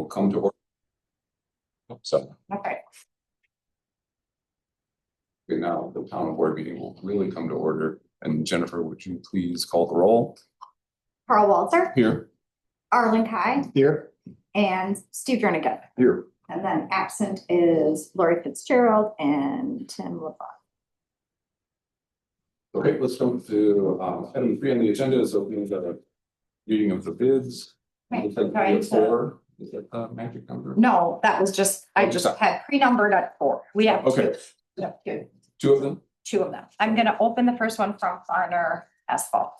come to order. So Okay, now the town board meeting will really come to order. And Jennifer, would you please call the roll? Carl Walzer, Here. Arlen Kai, Here. and Steve Jernigan. Here. And then absent is Lori Fitzgerald and Tim LeBlanc. Okay, let's go to item 3 on the agenda is opening the reading of the bids. Okay, Is that going to- 4? Is that the magic number? No, that was just, I Oh, just sorry. had pre-numbered at 4. We have Okay. two. We have two. 2 of them? Two of them. I'm gonna open the first one from Farner Asphalt.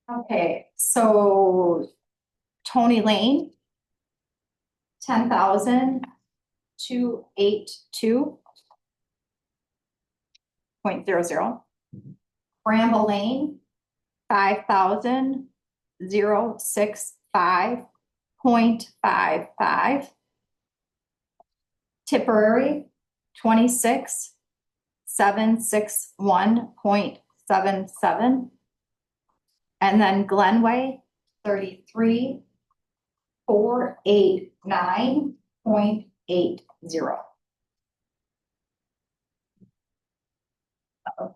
Okay, so Tony Lane. 10,282.00. Bramble Lane. 5,065.55. Tipperary. 26,761.77. And then Glenway, 33,489.80.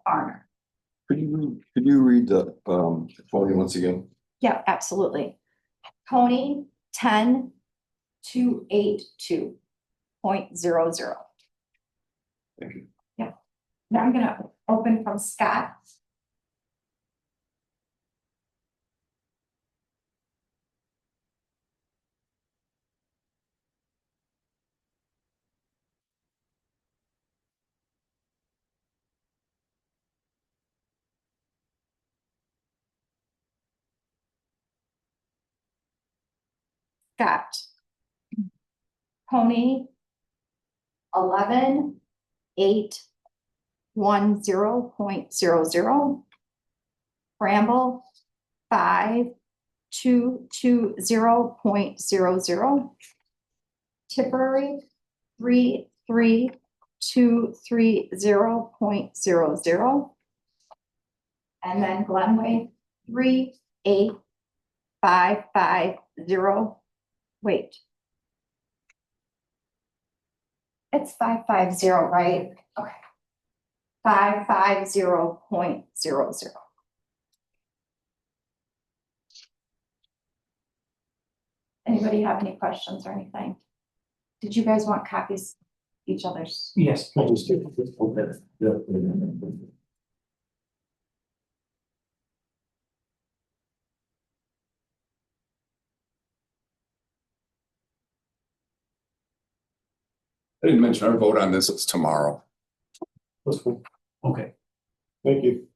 Farmer. Could you read the volume once again? Yeah, absolutely. Tony, 10,282.00. Thank you. Yeah. Now I'm gonna open from Scott. Scott. Pony. 11,810.00. Bramble. 5,220.00. Tipperary. 3,323.00. And then Glenway. 3,855.0. Wait. It's 550, right? Okay. 550.00. Anybody have any questions or anything? Did you guys want copies of each other's? Yes. I didn't mention our vote on this is tomorrow. Okay. Thank you.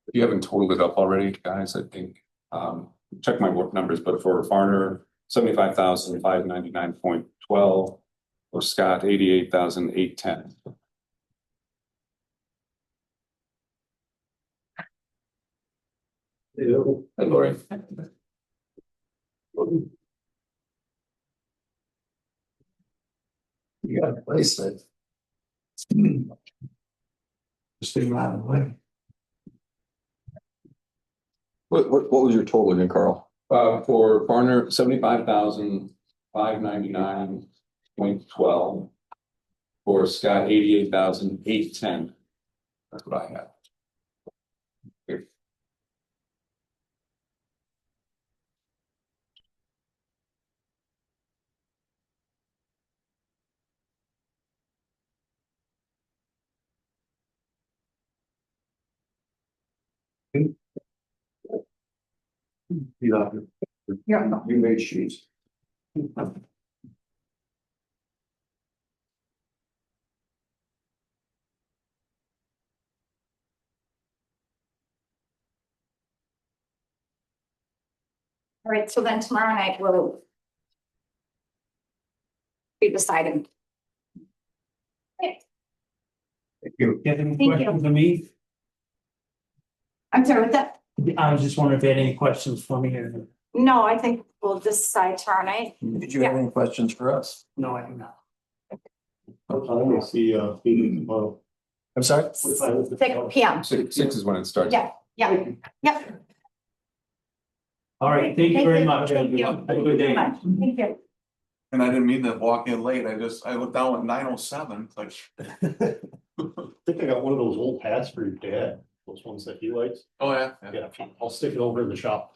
If you haven't totaled it up already, guys, I think, check my work numbers, but for Farner, 75,599.12, or Scott, 88,810. Hi, Lori. You got a place that. Stay right away. What was your total again, Carl? For Farner, 75,599.12. For Scott, 88,810. That's what I have. Here. You made sheets. All right, so then tomorrow night we'll we decided. Thank you. You have any Thank you. questions for me? I'm sorry, what's that? I was just wondering if you had any questions for me or, No, I think we'll decide tomorrow night. Did you have any questions for us? no, I do not. I see, meeting tomorrow. I'm sorry? 6 PM. 6 is when it starts. Yeah, yeah, yep. All right, thank you very much. Thank you. Have a good day. Thank you. And I didn't mean to walk in late, I looked down at 9:07, like. I think I got one of those old hats for your dad, those ones that he likes. Oh, yeah, Yeah, I'll stick it over in the shop.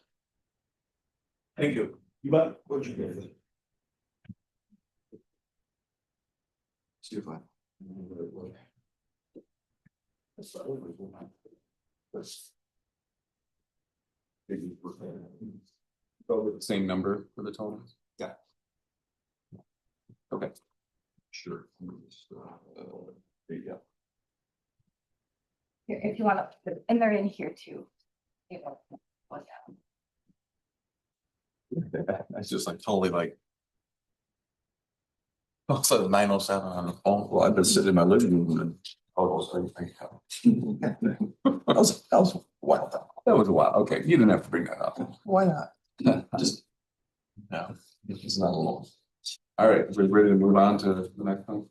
thank you. You bet. What'd you get? See if I. Go with the same number for the totals? Yeah. Okay. Sure. Yeah. If you want to, and they're in here too. You know, look at them. That's just like totally like. Also 9:07 on the phone. Well, I've been sitting in my living room and. That was a while. That was a while. Okay, you didn't have to bring that up. Why not? Just, Yeah. it's not alone. All right, we're ready to move on to the next one.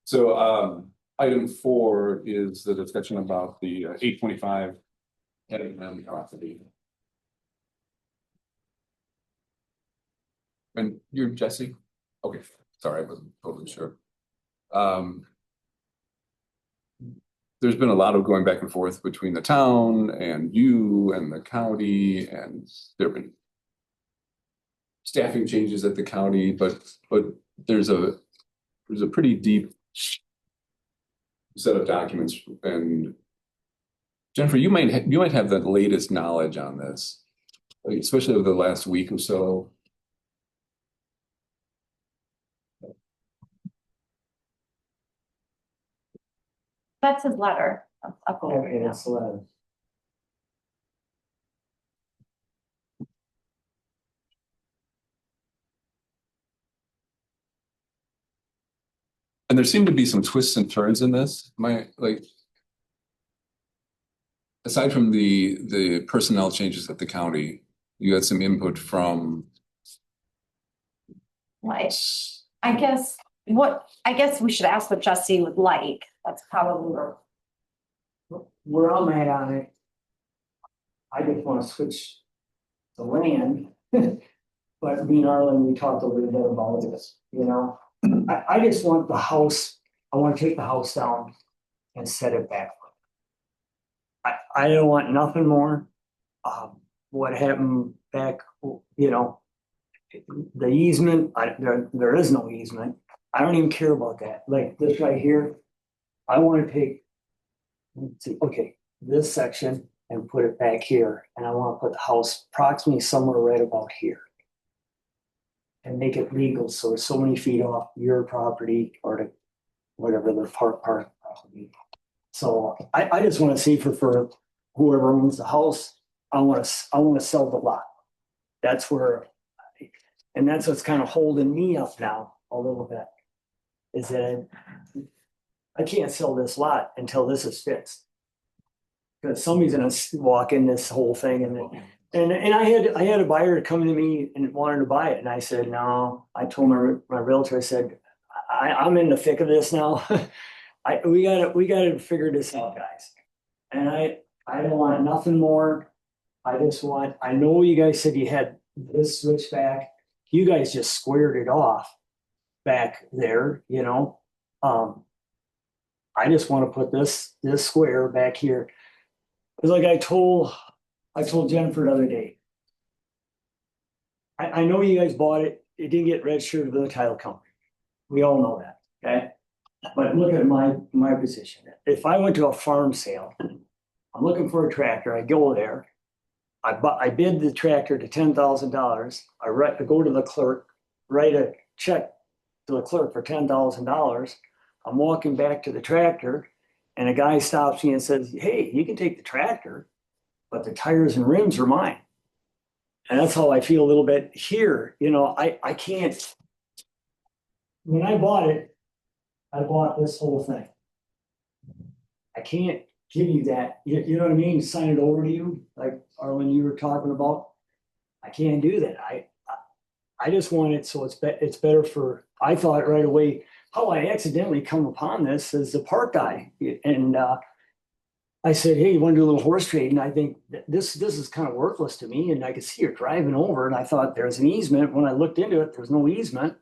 So item 4 is the discussion about the 825 Eddingham property. And you're Jesse? Okay, sorry, I wasn't totally sure. There's been a lot of going back and forth between the town and you and the county, and there've been staffing changes at the county, but there's a pretty deep set of documents, and Jennifer, you might have the latest knowledge on this, like, especially over the last week or so. That's his letter. I'll go over it now. And there seem to be some twists and turns in this. Aside from the personnel changes at the county, you had some input from. Like, I guess we should ask what Jesse would like. That's probably where I'm at on it. I just want to switch the land. But me and Arlen, we talked a little bit about this, you know. I just want the house, I want to take the house down and set it back. I don't want nothing more. What happened back, you know, the easement, there is no easement. I don't even care about that. Like this right here, I want to take, okay, this section and put it back here. And I want to put the house approximately somewhere right about here. And make it legal, so it's so many feet off your property or the whatever the park property. So I just want to see for whoever owns the house, I want to sell the lot. That's where, and that's what's kind of holding me up now a little bit. Is that I can't sell this lot until this is fixed. Because somebody's gonna walk in this whole thing and I had a buyer come to me and wanted to buy it, and I said no. I told my realtor, I said, I'm in the thick of this now. We gotta figure this out, guys. And I don't want nothing more. I know you guys said you had this switch back. You guys just squared it off back there, you know. I just want to put this square back here. Because like I told Jennifer the other day, I know you guys bought it. It didn't get registered with the title company. We all know that, okay? But look at my position. If I went to a farm sale, I'm looking for a tractor. I go there. I bid the tractor to $10,000. I go to the clerk, write a check to the clerk for $10,000. I'm walking back to the tractor, and a guy stops me and says, "Hey, you can take the tractor, but the tires and rims are mine." And that's how I feel a little bit here. You know, I can't, when I bought it, I bought this whole thing. I can't give you that, you know what I mean, sign it over to you, like Arlen, you were talking about. I can't do that, I just want it so it's better for, I thought right away, how I accidentally come upon this as the park guy, and I said, hey, you wanna do a little horse trade, and I think this is kind of worthless to me, and I could see her driving over, and I thought there's an easement, when I looked into it, there's no easement.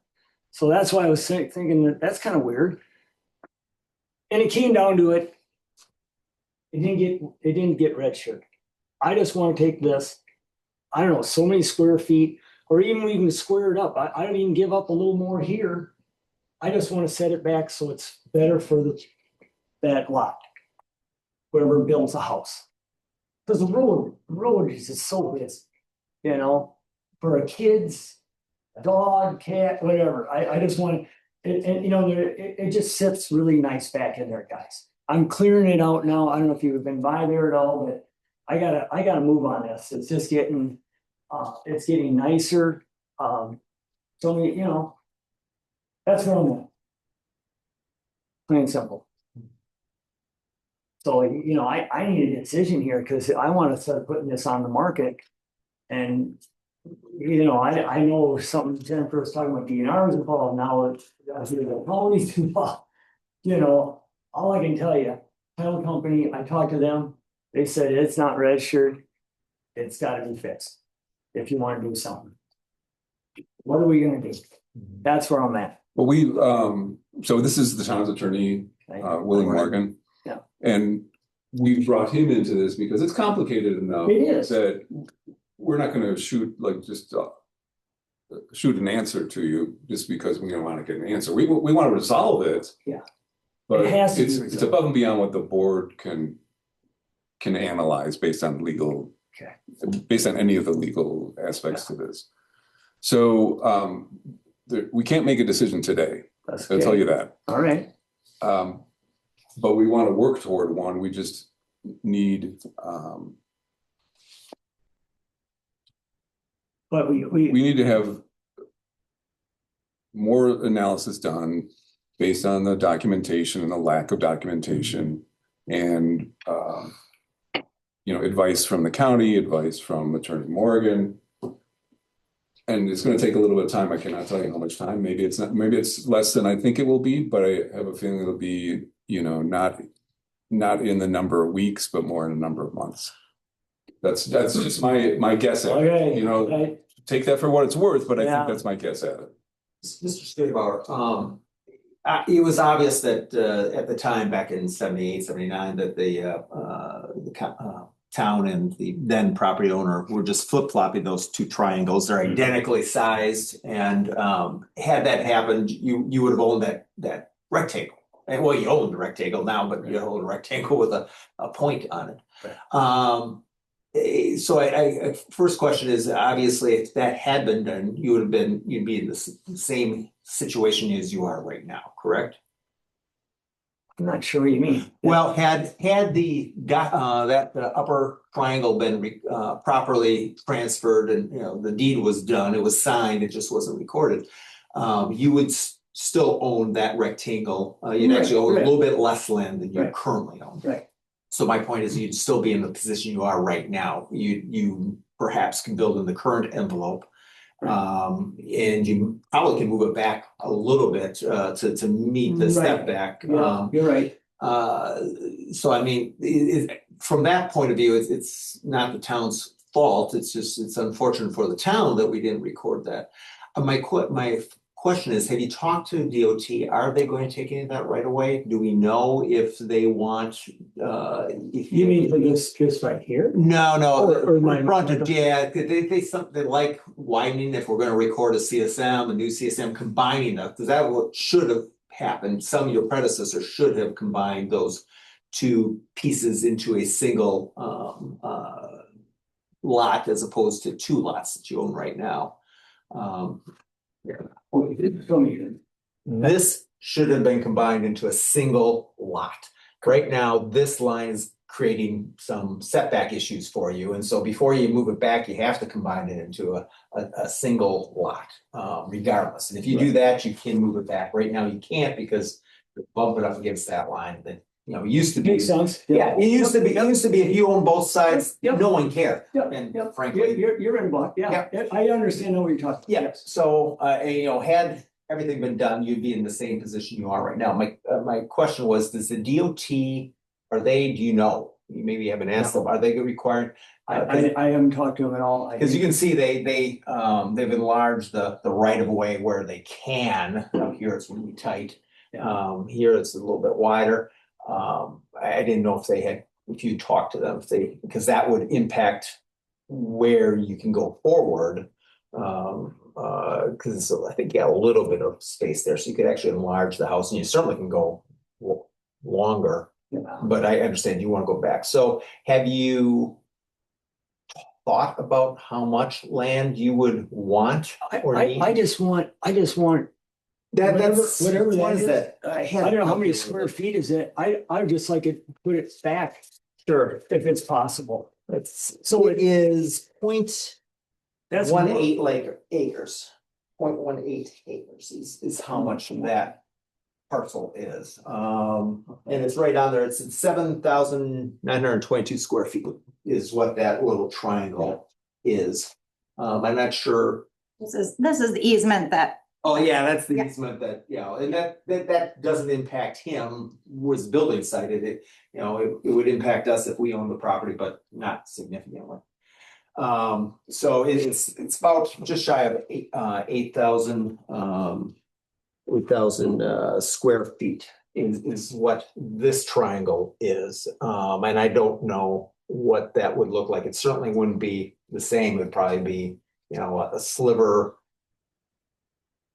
So that's why I was thinking that that's kind of weird. And it came down to it. It didn't get registered. I just want to take this, I don't know, so many square feet, or even we can square it up. I don't even give up a little more here. I just want to set it back so it's better for that lot. Whoever builds a house. Because the road is just so busy, you know, for a kid's dog, cat, whatever. I just want it, and you know, it just sits really nice back in there, guys. I'm clearing it out now. I don't know if you've been by there at all, but I gotta move on this. It's just getting nicer. So you know, that's what I'm at. Plain and simple. So you know, I need a decision here because I want to start putting this on the market. And you know, I know something Jennifer was talking about DNR is involved now. The county's involved. You know, all I can tell you, title company, I talked to them. They said it's not registered. It's got to be fixed. If you want to do something, what are we gonna do? That's where I'm at. Well, so this is the town's attorney, Willie Morgan. Yeah. And we brought him into this because it's complicated enough. It is. That we're not gonna shoot an answer to you just because we don't want to get an answer. We want to resolve it. Yeah. But It has to be it's resolved. above and beyond what the board can analyze based on legal. Okay. Based on any of the legal aspects to this. So we can't make a decision today. That's I'll tell okay. you that. All right. But we want to work toward one. We just need, But we need to have more analysis done based on the documentation and the lack of documentation and, you know, advice from the county, advice from Attorney Morgan. And it's going to take a little bit of time. I cannot tell you how much time. Maybe it's not, maybe it's less than I think it will be, but I have a feeling it'll be, you know, not in the number of weeks, but more in a number of months. That's just my guess at it. Okay. You know, Right. take that for what it's worth, but I Yeah. think that's my guess at it. Mr. Spadebauer, it was obvious that at the time, back in 78, 79, that the town and the then property owner were just flip-flopping those two triangles. They're identically sized, and had that happened, you would have owned that rectangle. And well, you own the rectangle now, but you own a rectangle with a point on it. Right. So I first question is, obviously, if that had been done, you'd be in the same situation as you are right now, correct? I'm not sure what you mean. Well, had that upper triangle been properly transferred and, you know, the deed was done, it was signed, it just wasn't recorded, you would still own that rectangle. You'd actually own a little bit less land than you currently own. Right. So my point is, you'd still be in the position you are right now. You perhaps can build in the current envelope. And you probably can move it back a little bit to meet the step back. Yeah, you're right. So I mean, from that point of view, it's not the town's fault. It's unfortunate for the town that we didn't record that. My question is, have you talked to DOT? Are they going to take any of that right away? Do we know if they want? If You mean for this right here? No, Or my- frontage, yeah, they something like widening, if we're gonna record a CSM, a new CSM, combining that, because that what should have happened. Some of your predecessors should have combined those two pieces into a single lot as opposed to two lots that you own right now. This should have been combined into a single lot. Right now, this line is creating some setback issues for you. And so before you move it back, you have to combine it into a single lot, regardless. And if you do that, you can move it back. Right now, you can't because you're bumping up against that line that, it used to be. Makes sense. Yeah, it used to be, if you own both sides, Yep. no one cared. Yep, And yep. frankly, You're in block, yeah, I understand what you're talking. yeah, Yes. so, had everything been done, you'd be in the same position you are right now. My question was, does the DOT, do you know? You maybe haven't asked them, are they required? I haven't talked to them at all. Because you can see they've enlarged the right of way where they can. Up here it's really tight. Here it's a little bit wider. I didn't know if you talked to them, because that would impact where you can go forward. Because I think you got a little bit of space there, so you could actually enlarge the house, and you certainly can go longer. But I understand you want to go back. So have you thought about how much land you would want or need? I just want That's whatever what that is is. that? I don't know how many square feet is it. I just like it, put it back. Sure. If it's possible. So It is that's 0.18 acres. 0.18 acres is how much that parcel is. And it's right on there. It's 7,922 square feet is what that little triangle is. I'm not sure. This is the easement that, Oh, yeah, that's the Yeah. easement and that doesn't impact him was building site. It would impact us if we own the property, but not significantly. So it's about just shy of 8,000 square feet is what this triangle is. And I don't know what that would look like. It certainly wouldn't be the same. It'd probably be, a sliver.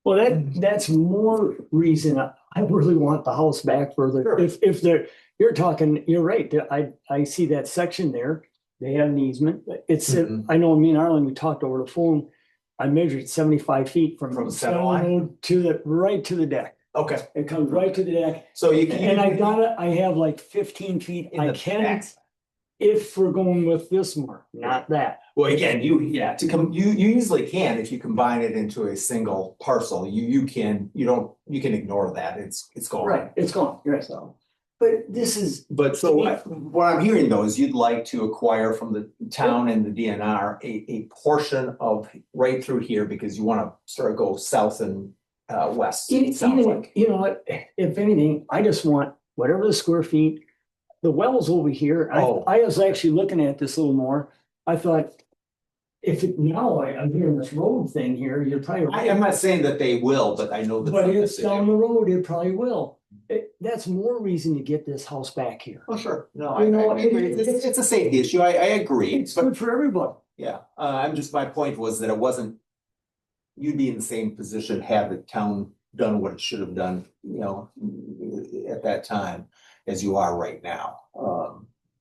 Well, that's more reason I really want the house back further. Sure. If you're right. I see that section there. They have an easement. It's, Mhm. I know me and Arlen, we talked over the phone. I measured 75 feet from From the the center center line? road right to the deck. Okay. It comes right to the deck. So you can. And I have like 15 feet. In I the can, back. if we're going with this more, not that. Well, again, you easily can, if you combine it into a single parcel, you can ignore that, it's gone. Right, it's gone. You're right. So, But this is, but so what I'm hearing though is you'd like to acquire from the town and the DNR a portion of right through here because you want to sort of go south and west, it sounds like. you know what, if anything, I just want whatever the square feet, the wells over here. Oh. I was actually looking at this a little more. I thought, I'm hearing this road thing here, you're probably. I'm not saying that they will, but I know that. But it's down the road, it probably will. That's more reason to get this house back here. Oh, sure. No, You know, I agree. It's a safety issue. I agree. It's But good for everybody. yeah, my point was that it wasn't, you'd be in the same position had the town done what it should have done, at that time as you are right now.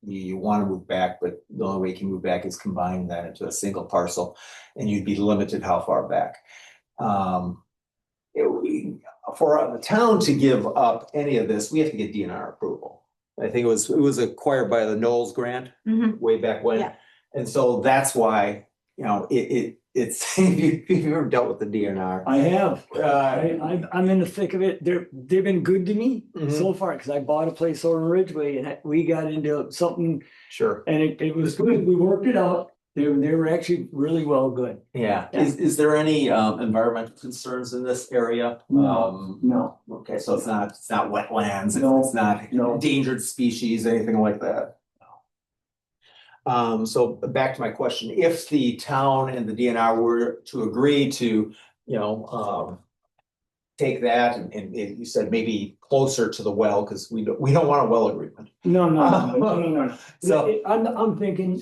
You want to move back, but the only way you can move back is combine that into a single parcel and you'd be limited how far back. For the town to give up any of this, we have to get DNR approval. I think it was acquired by the Knowles grant way back when. Yeah. And so that's why, it's, if you've ever dealt with the DNR. I have. I'm in the thick of it. They've been good to me so far, because I bought a place over in Ridgeway and we got into something Sure. and it was good. We worked it out. They were actually really well good. Yeah. Yeah. Is there any environmental concerns in this area? No. Okay, so it's not wetlands, No. it's not No. endangered species, anything like that? So back to my question, if the town and the DNR were to agree to, take that and you said maybe closer to the well, because we don't want a well agreement. No. So- I'm thinking,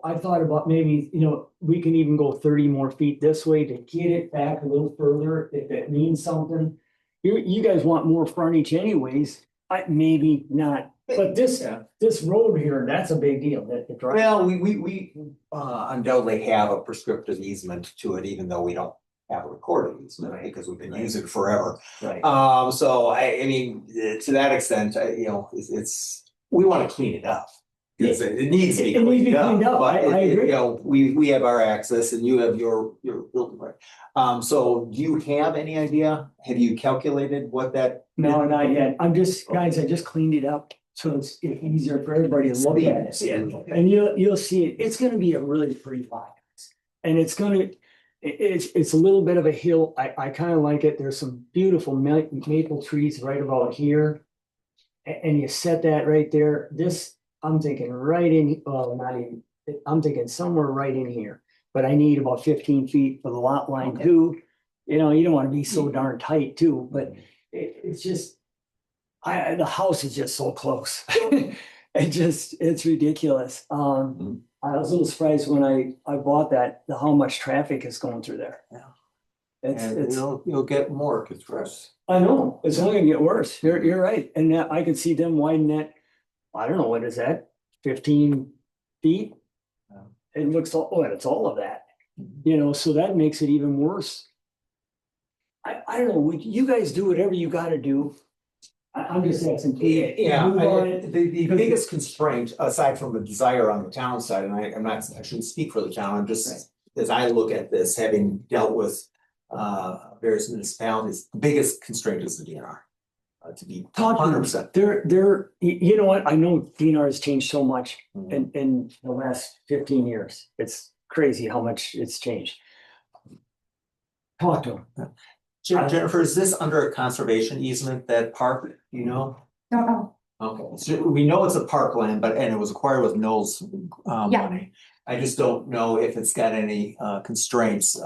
I thought about maybe, we can even go 30 more feet this way to get it back a little further, if it means something. You guys want more frontage anyways, maybe not, but this road here, that's a big deal. Well, we undoubtedly have a prescriptive easement to it, even though we don't have a recorded easement, because we've been using it forever. Right. So I mean, to that extent, it's we want to clean it up. 'Cause it needs to be It needs to be cleaned up, cleaned up. but I agree. you know, we have our access and you have your building right. So do you have any idea? Have you calculated what that? No, not yet. I'm just, guys, I just cleaned it up, so it's easier for everybody to look at it. And you'll see it. It's gonna be a really pretty lot. And it's gonna, it's a little bit of a hill. I kind of like it. There's some beautiful maple trees right about here. And you set that right there. This, I'm thinking right in, well, not even, I'm thinking somewhere right in here. But I need about 15 feet for the lot line too. You know, you don't want to be so darn tight too, but it's just, the house is just so close. It's ridiculous. I was a little surprised when I bought that, how much traffic is going through there. Yeah. It's, And you'll get more because I know, it's only gonna get worse. You're right. And I could see them widen that, I don't know, what is that, 15 feet? Yeah. It looks, it's all of that, you know, so that makes it even worse. I don't know, you guys do whatever you gotta do. I'm just asking. Yeah, Move on it. the biggest constraint, aside from the desire on the town side, and I'm not, I shouldn't speak for the town, I'm just, as I look at this, having dealt with various municipalities, the biggest constraint is the DNR. To be Talk to them. 100%. You know what, I know DNR has changed so much Mhm. in the last 15 years. It's crazy how much it's changed. Talk to them. Jennifer, is this under a conservation easement, that park, you know? Don't know. Okay, so we know it's a parkland, and it was acquired with Knowles Yeah. money. I just don't know if it's got any constraints,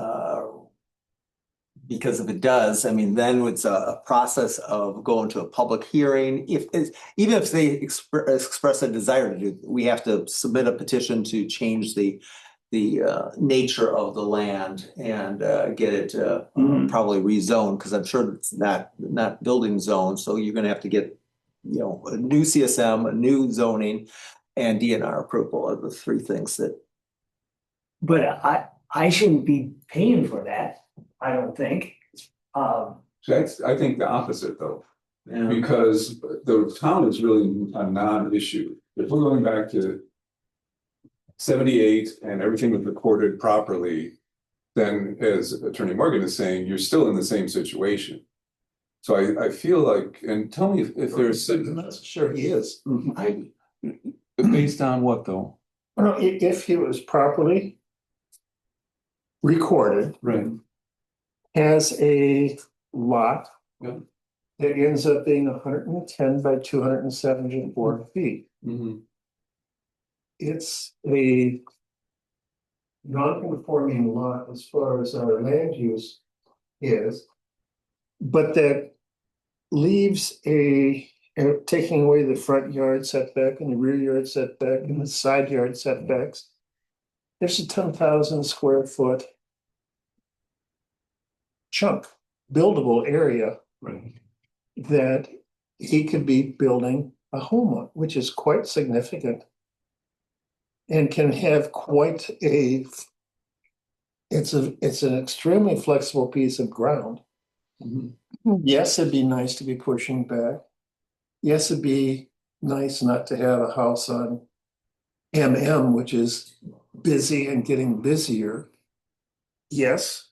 because if it does, I mean, then it's a process of going to a public hearing. Even if they express a desire to do, we have to submit a petition to change the nature of the land and get it probably rezoned, because I'm sure it's not building zone, so you're gonna have to get, you know, a new CSM, a new zoning, and DNR approval are the three things that. But I shouldn't be paying for that, I don't think. I think the opposite though, because the town is really a non-issue. If we're going back to 78 and everything was recorded properly, then as Attorney Morgan is saying, you're still in the same situation. So I feel like, and tell me if there's. Sure he is. Based on what though? Well, if he was properly recorded, Right. has a lot Yeah. that ends up being 110 by 274 feet. Mhm. It's a non-conforming lot as far as our land use is, but that leaves taking away the front yard setback and the rear yard setback and the side yard setbacks. There's a 10,000 square foot chunk, buildable area Right. that he could be building a home on, which is quite significant. And can have quite it's an extremely flexible piece of ground. Mhm. Yes, it'd be nice to be pushing back. Yes, it'd be nice not to have a house on MM, which is busy and getting busier. Yes,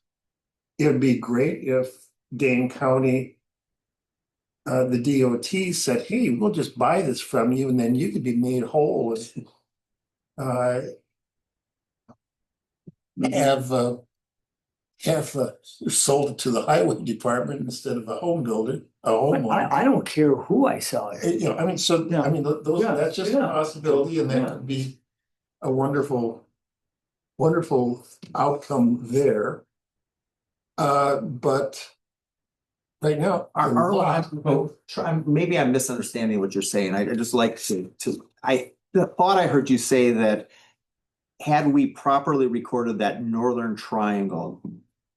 it would be great if Dane County, the DOT said, hey, we'll just buy this from you and then you could be made whole and have sold it to the highway department instead of a home builder, a homeowner. I don't care who I sell it. You know, I mean, so, I mean, those, Yeah, that's just a yeah. possibility and that Yeah. could be a wonderful outcome there. But right now. Maybe I'm misunderstanding what you're saying. I just like the thought I heard you say that had we properly recorded that northern triangle,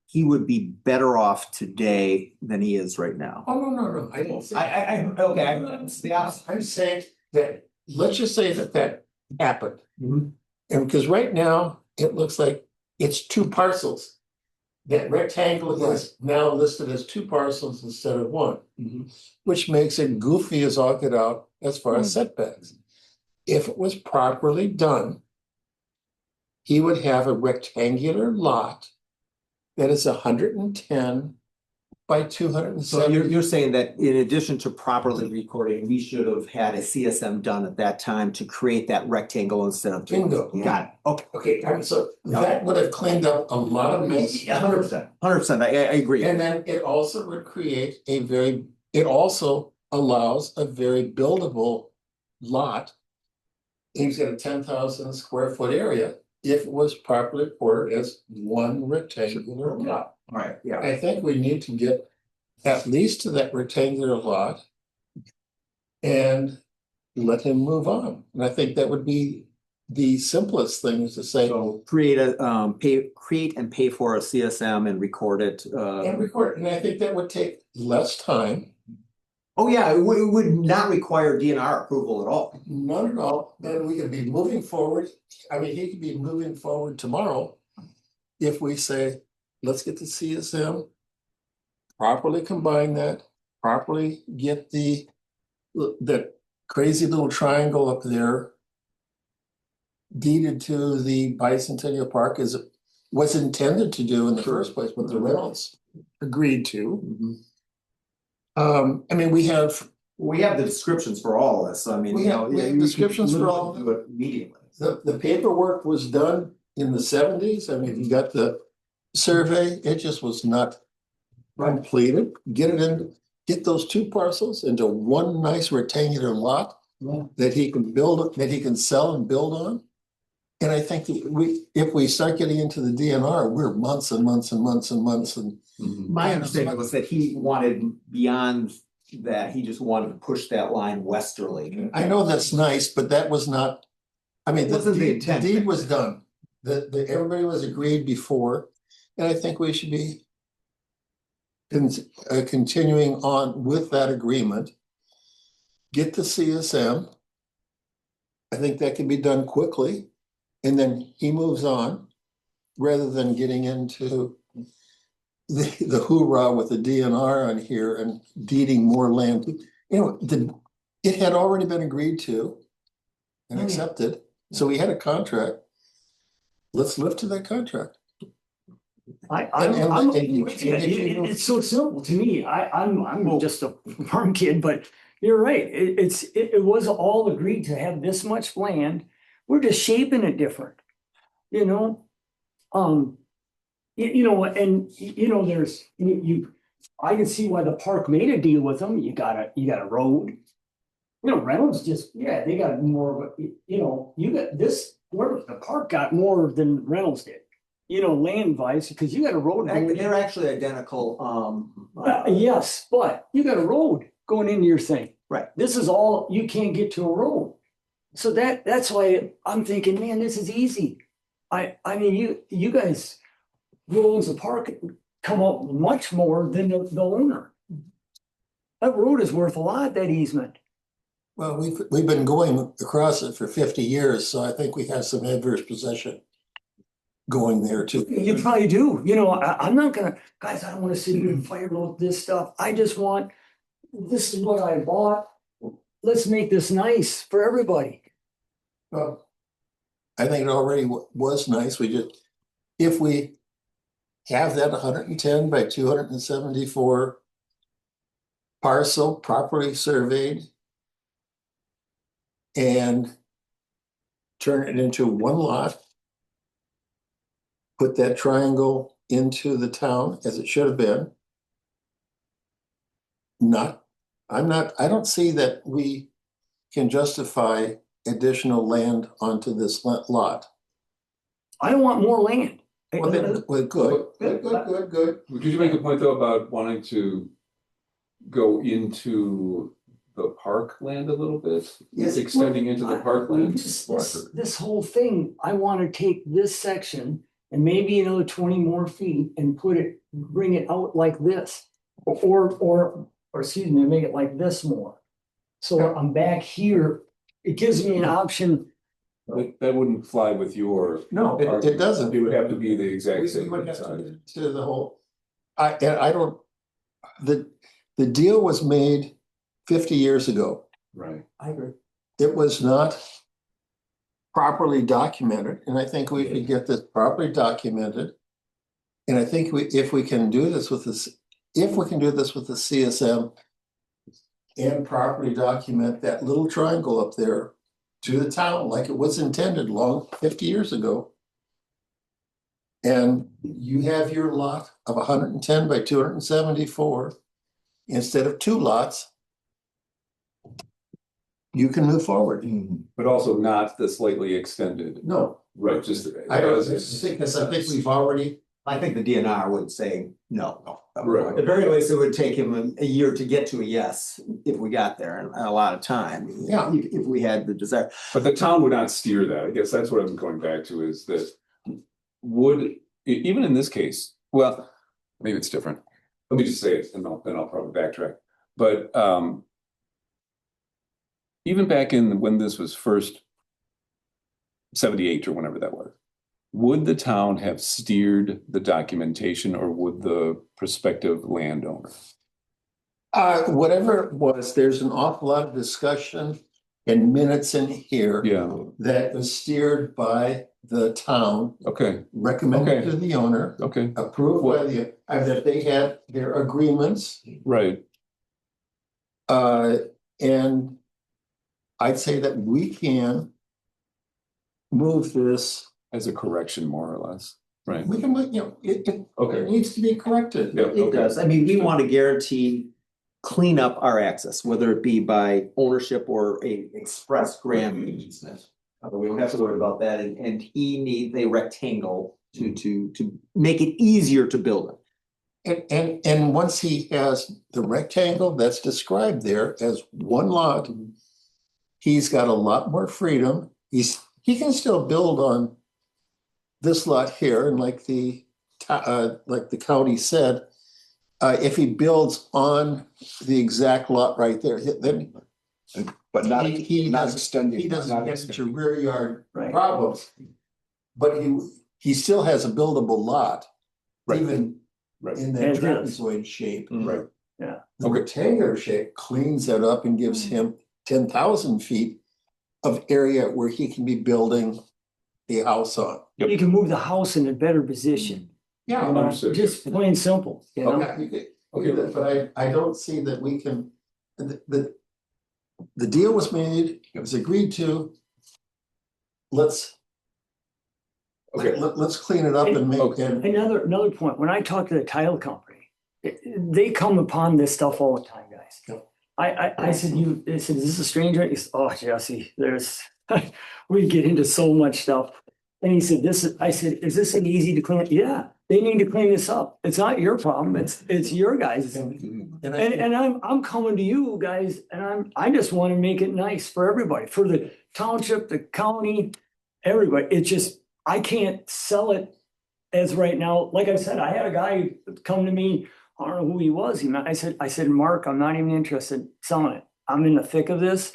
he would be better off today than he is right now. Oh, no, I don't think. It's the opposite. I'm saying that, let's just say that happened. Mhm. And because right now, it looks like it's two parcels. That rectangle is now listed as two parcels instead of one, which makes it goofy as all get out as far as setbacks. if it was properly done, he would have a rectangular lot that is 110 by 270. So you're saying that in addition to properly recording, we should have had a CSM done at that time to create that rectangle instead of. Bingo. Got it, okay. Okay, and so that would have cleaned up a lot of mess. 100%, I agree. And then it also would create it also allows a very buildable lot. He's got a 10,000 square foot area if it was properly recorded as one rectangular lot. All right, yeah. I think we need to get at least to that rectangular lot and let him move on. And I think that would be the simplest thing to say. So create and pay for a CSM and record it. And record, and I think that would take less time. Oh, yeah, it would not require DNR approval at all. Not at all, then we could be moving forward. I mean, he could be moving forward tomorrow. If we say, let's get the CSM. Properly combine that, properly get that crazy little triangle up there. Deeded to the Bicentennial Park as it was intended to do in the first place, what the Reynolds agreed to. I mean, we have the descriptions for all of this, I mean, We you have- know. we have you descriptions can for all of do it immediately. the paperwork was done in the 70s. I mean, you got the survey, it just was not completed. Get those two parcels into one nice rectangular lot that he can sell and build on. And I think that if we start getting into the DNR, we're months and months and months and months and. My understanding was that he wanted beyond that, he just wanted to push that line westerly. I know that's nice, but that was not, I mean, Wasn't the the intent. deed was done. Everybody was agreed before, and I think we should be continuing on with that agreement. Get the CSM. I think that can be done quickly, and then he moves on, rather than getting into the hoorah with the DNR on here and deeding more land. You know, it had already been agreed to and accepted, so we had a contract. Let's live to that contract. I'm with you. It's so simple to me. I'm just a farm kid, but you're right. It was all agreed to have this much land. We're just shaping it different, you know? There's I can see why the park made a deal with them. You got a road. You know, Reynolds they got more of a, you got this, where the park got more than Reynolds did. Land wise, because you got a road. They're actually identical, Yes, but you got a road going into your thing. Right. This is all, you can't get to a road. So that's why I'm thinking, man, this is easy. I mean, you guys, who owns the park, come up much more than the owner. That road is worth a lot, that easement. Well, we've been going across it for 50 years, so I think we have some adverse possession going there too. You probably do. I'm not gonna, guys, I don't want to sit here and fight about this stuff. I just want, this is what I bought. Let's make this nice for everybody. Well, I think it already was nice. If we have that 110 by 274 parcel properly surveyed and turn it into one lot, put that triangle into the town as it should have been. I don't see that we can justify additional land onto this lot. I don't want more land. Well, then, good. Did you make a point though about wanting to go into the parkland a little bit? Yes. Extending into the parkland? This whole thing, I want to take this section and maybe another 20 more feet and bring it out like this. Or excuse me, make it like this more. So I'm back here. It gives me an option. That wouldn't fly with your. No, it doesn't. It would have to be the exact We same would have size. to the whole, I don't, the deal was made 50 years ago. Right. I agree. It was not properly documented, and I think we could get this properly documented. And I think if we can do this with this, if we can do this with the CSM and properly document that little triangle up there to the town like it was intended 50 years ago. And you have your lot of 110 by 274 instead of 2 lots. You can move forward. But also not the slightly extended, No, right, just. I don't think, because I think we've already, I think the DNR would say no. Right. At the very least, it would take him a year to get to a yes, if we got there, and a lot of time. Yeah. If we had the desire. But the town would not steer that. I guess that's what I'm going back to is that even in this case, well, maybe it's different. Let me just say it and then I'll probably backtrack. But even back in when this was first 78 or whenever that was, would the town have steered the documentation or would the prospective landowner? whatever it was, there's an awful lot of discussion and minutes in here. Yeah, That was steered by the town, okay, recommended to the owner, okay, approved by that they had their agreements. right. And I'd say that we can move this, As a correction, more or less, right? we can, it Okay, needs to be corrected. yeah, It okay, does. I mean, we want to guarantee clean up our access, whether it be by ownership or a express grant easement. We don't have to worry about that, and he needs a rectangle to make it easier to build it. And once he has the rectangle that's described there as one lot, he's got a lot more freedom. He can still build on this lot here, and like the county said, if he builds on the exact lot right there, then But not, he not doesn't, extending. he doesn't not get into extending. rear yard Right. problems. But he still has a buildable lot, Right. even right, in As that is. trapezoid shape. right. The Okay. rectangular shape cleans that up and gives him 10,000 feet of area where he can be building the house on. Yep. You can move the house in a better position. Yeah. You know, Understood. just plain simple, you know? Okay, but I don't see that we can, the deal was made, it was agreed to. Let's clean it up and make Okay. it. Another point, when I talk to the title company, they come upon this stuff all the time, guys. Yep. I said, they said, is this a stranger? He said, oh, Jesse, we get into so much stuff. And he said, I said, is this an easy to clean? Yeah, they need to clean this up. It's not your problem, it's your guys. And I'm coming to you guys, and I just want to make it nice for everybody, for the township, the county, everybody. It's just, I can't sell it as right now. Like I said, I had a guy come to me, I don't know who he was. I said, Mark, I'm not even interested in selling it. I'm in the thick of this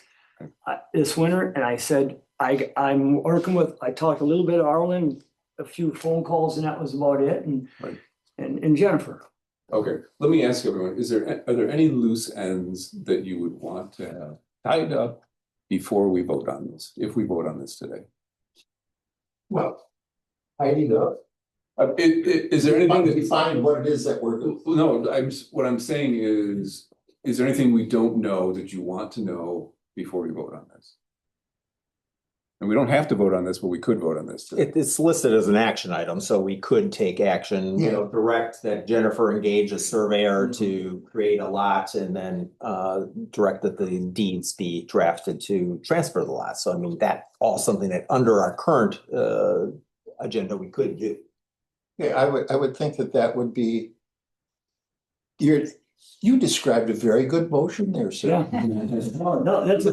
this winter. And I said, I'm working with, I talked a little bit of Arlen, a few phone calls, and that was about it. And, Right. and Jennifer. Okay, let me ask everyone, are there any loose ends that you would want to have tied up before we vote on this, if we vote on this today? Well, tidy up. Is there anything that? Define what it is that we're. No, what I'm saying is there anything we don't know that you want to know before we vote on this? And we don't have to vote on this, but we could vote on this today. It's listed as an action item, so we could take action, direct that Jennifer engage a surveyor to create a lot and then direct that the deeds be drafted to transfer the lot. So I mean, that all something that under our current agenda, we could do. Yeah, I would think that would be. You described a very good motion there, sir. Yeah. No, that's the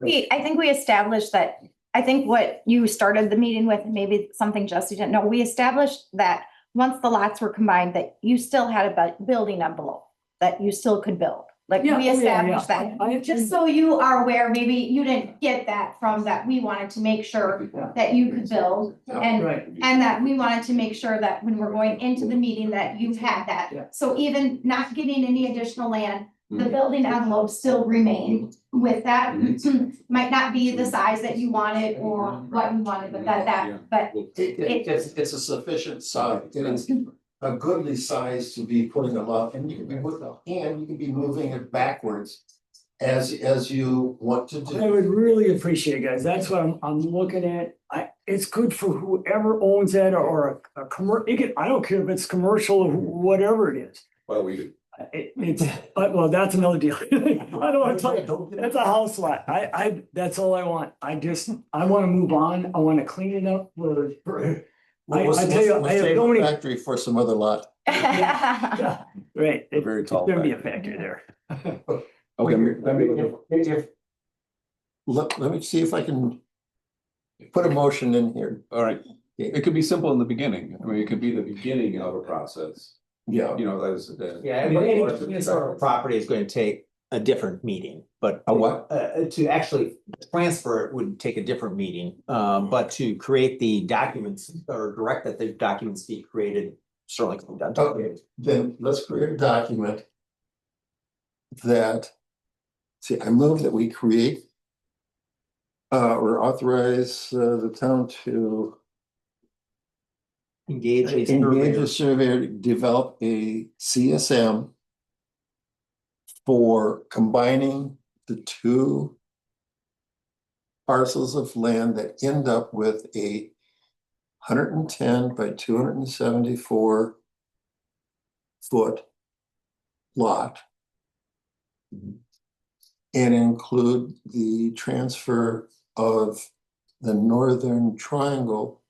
thing. I think we established that, I think what you started the meeting with, maybe something Jesse didn't know, we established that once the lots were combined, that you still had a building envelope, that you still could build. Like, Yeah, we yeah, established yeah. that, just so you are aware, maybe you didn't get that from that, we wanted to make sure that you could build. And Right. And that we wanted to make sure that when we're going into the meeting that you had Yeah. that. So even not getting any additional land, the building envelope still remain with that. Mhm. Might not be the size that you wanted or what you wanted, but but It's a sufficient size, it is a goodly size to be putting them up, and you can be with a hand, you can be moving it backwards. As you want to I do. would really appreciate it, guys. That's what I'm looking at. It's good for whoever owns that or a I don't care if it's commercial or whatever it is. Well, we, Well, that's another deal. I don't want to tell you, that's a house lot. That's all I want. I want to move on. I want to clean it up I tell you, I have so many. Factory for some other lot. Yeah, right. A very tall There'd be a factory. factory there. okay, let me, Let me see if I can put a motion in here. all right. It could be simple in the beginning. I mean, it could be the beginning of a process, Yeah. you know, that's. Yeah, any sort of property is going to take a different meeting, but. A what? To actually transfer it would take a different meeting, but to create the documents or direct that the documents be created, certainly can be done. Okay, then let's create a document. That, see, I move that we create. Or authorize the town to Engage a engage surveyor. a surveyor to develop a CSM. For combining the two. Parcels of land that end up with a 110 by 274. Foot. Lot. And include the transfer of the northern triangle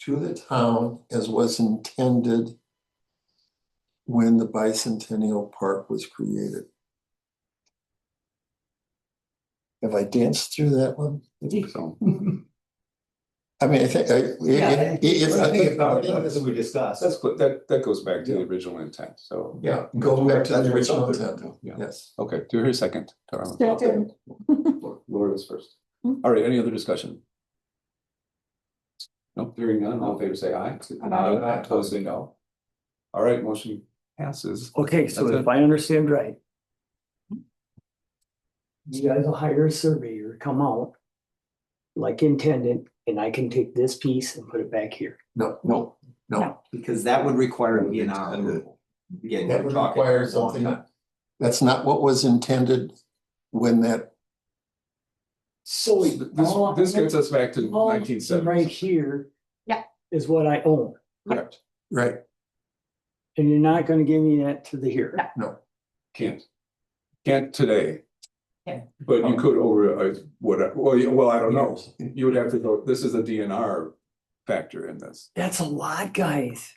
to the town as was intended when the bicentennial park was created. Have I danced through that one? I think so. I mean, I think, As we discussed. That goes back to the original intent, so. yeah, go back to the original intent, Yeah. yes. Okay, do you hear a second? Carla? Second. Laura was first. All right, any other discussion? No, hearing none, all in favor say aye. Aye. Opposed say no. All right, motion passes. Okay, so That's if I understand right. You guys will hire a surveyor, come out. Like intended, and I can take this piece and put it back here. No. Because that would require a DNR approval. Again, That we're would talking require a long something. time. That's not what was intended when that, So. This gets us back to all 1970s. Right here. Yeah. Is what I own, Correct, right, and you're not gonna give me that to the here. No. can't today. Yeah. But you could over, whatever, well, I don't know, you would have to go, this is a DNR factor in this. That's a lot, guys.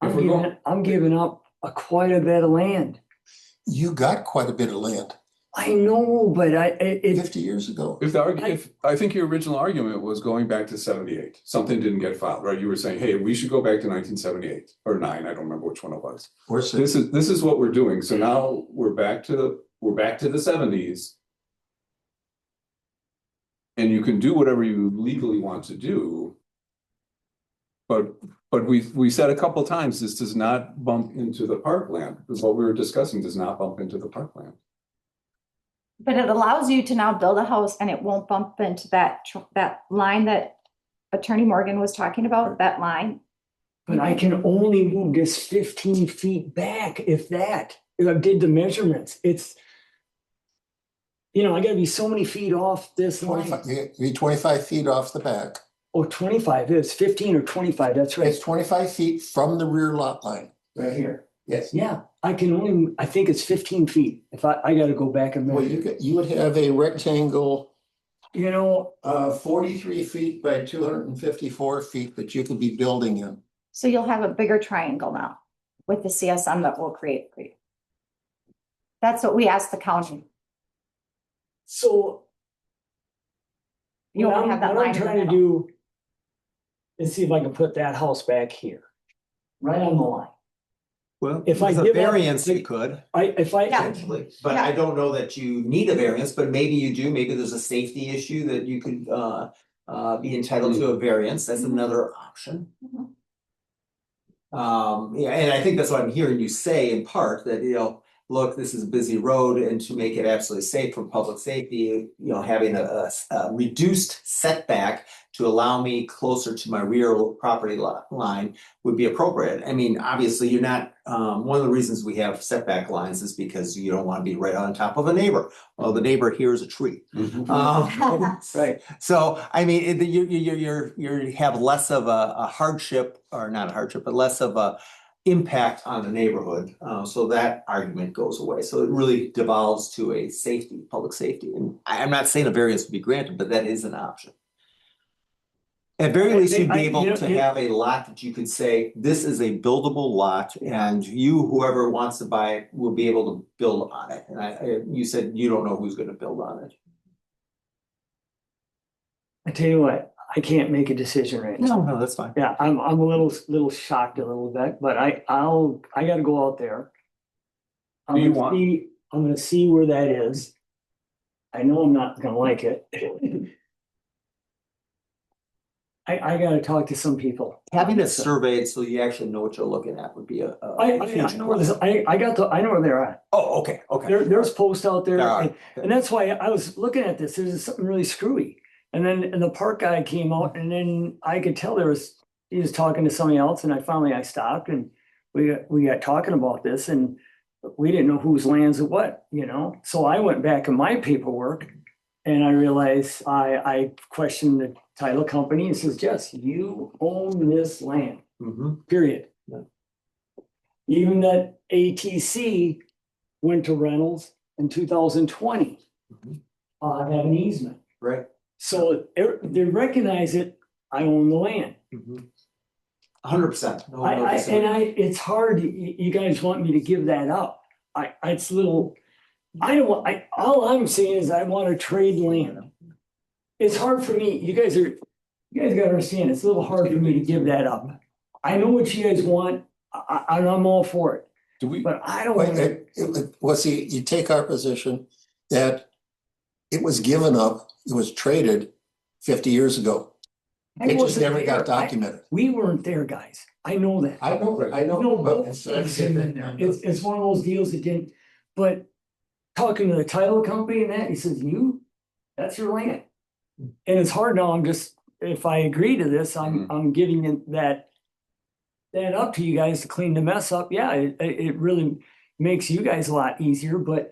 If we're going- I'm giving up quite a bit of land. you got quite a bit of land I know, but it, 50 years ago. If I think your original argument was going back to 78, something didn't get filed, right? You were saying, hey, we should go back to 1978 or 9, I don't remember which one it was. Or This is what we're doing, so now we're back to the 70s. And you can do whatever you legally want to do. But we said a couple times, this does not bump into the parkland, because what we were discussing does not bump into the parkland. But it allows you to now build a house and it won't bump into that line that Attorney Morgan was talking about, that line. but I can only move this 15 feet back, if that. If I did the measurements, it's. You know, I gotta be so many feet off this line. 25, you're 25 feet off the back. Oh, 25, it's 15 or 25, that's right. It's 25 feet from the rear lot line. Right here. Yes. Yeah, I can only, I think it's 15 feet. If I gotta go back and Well, measure. you would have a rectangle, You know, 43 feet by 254 feet that you could be building in. So you'll have a bigger triangle now with the CSM that we'll create for you. That's what we asked the county. so. You what won't have that what line I'm in the trying to middle. do. Is see if I can put that house back here. Right on the line. Well, If I with a give up variance, the- you could. If I. Yeah. Potentially, but I don't know that you need a variance, but maybe you do, maybe there's a safety issue that you could be entitled to a variance, that's another option. Yeah, and I think that's what I'm hearing you say in part, that, look, this is a busy road, and to make it absolutely safe for public safety, having a reduced setback to allow me closer to my rear property line would be appropriate. I mean, obviously, you're not, one of the reasons we have setback lines is because you don't want to be right on top of a neighbor. Well, the neighbor here is a tree. Right. So, I mean, you have less of a hardship, or not a hardship, but less of a impact on the neighborhood. So that argument goes away. So it really devolves to a safety, public safety. And I'm not saying a variance would be granted, but that is an option. At very least, you'd be able to have a lot that you could say, this is a buildable lot, and you, whoever wants to buy it, will be able to build on it. And you said you don't know who's gonna build on it. I tell you what, I can't make a decision right now. No, that's fine. Yeah, I'm a little shocked a little bit, but I gotta go out there. Do you want- I'm gonna see where that is. I know I'm not gonna like it. I gotta talk to some people. Having it surveyed so you actually know what you're looking at would be a I huge know where this, I know where they're at. Oh, okay, okay. There's posts out there, There are. and that's why I was looking at this. There's something really screwy. And then the park guy came out, and then I could tell he was talking to somebody else, and I stopped, and we got talking about this, and we didn't know whose lands it what, So I went back in my paperwork, and I realized I questioned the title company, and says, Jess, you own this land, period. Yeah. Even that ATC went to Reynolds in 2020, have an easement. Right. So they recognize it, I own the land. 100%. It's hard, you guys want me to give that up. It's little, all I'm saying is I want to trade land. It's hard for me, you guys gotta understand, it's a little hard for me to give that up. I know what you guys want, I'm all for it, Do we, but I don't want Well, see, you take our position that it was given up, it was traded 50 years ago. It just never got documented. We weren't there, guys. I know that. I know, but It's one of those deals that didn't, but talking to the title company and that, he says, that's your land. And it's hard now, if I agree to this, I'm giving it that up to you guys to clean the mess up. Yeah, it really makes you guys a lot easier, but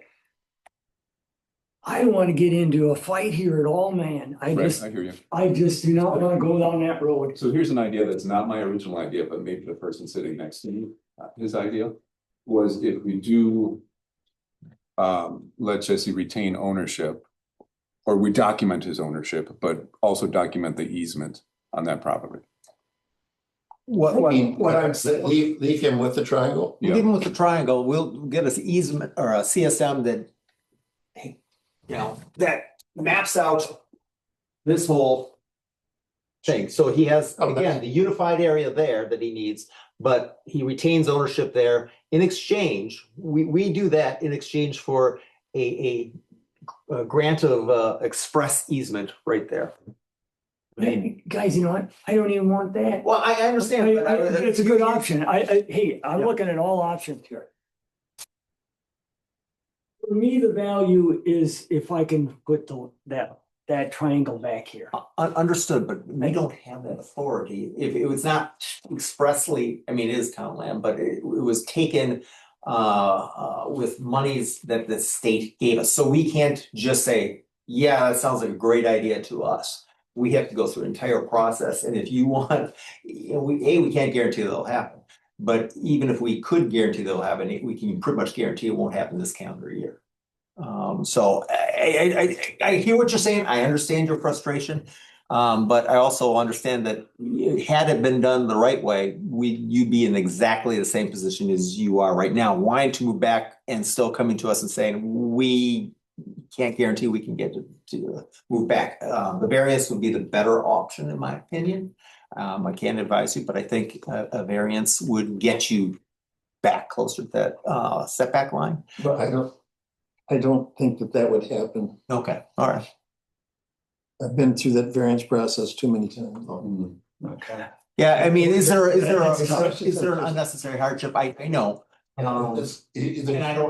I don't want to get into a fight here at all, man. I hear you. I just do not want to go down that road. So here's an idea that's not my original idea, but maybe the person sitting next to you, his idea was if we do let Jesse retain ownership, or we document his ownership, but also document the easement on that property. What I'm saying, leave him with the triangle? Yeah. Even with the triangle, we'll get an easement or a CSM that, that maps out this whole thing. So he has, again, the unified area there that he needs, but he retains ownership there. In exchange, we do that in exchange for a grant of express easement right there. Hey, guys, you know what? I don't even want that. Well, I understand. But It's a good option. I'm looking at all options here. For me, the value is if I can put that triangle back here. Understood, but we don't have that authority. If it was not expressly, I mean, it is town land, but it was taken with monies that the state gave us. So we can't just say, yeah, that sounds like a great idea to us. We have to go through an entire process. And if you want, we can't guarantee that'll happen. But even if we could guarantee that'll happen, we can pretty much guarantee it won't happen this calendar year. So I hear what you're saying. I understand your frustration. But I also understand that had it been done the right way, you'd be in exactly the same position as you are right now, wanting to move back and still coming to us and saying, we can't guarantee we can get to move back. The variance would be the better option, in my opinion. I can't advise you, but I think a variance would get you back closer to that setback line. But I don't think that would happen. Okay, all right. I've been through that variance process too many times. Okay. Yeah, I mean, is there It's- an unnecessary hardship? I know. And I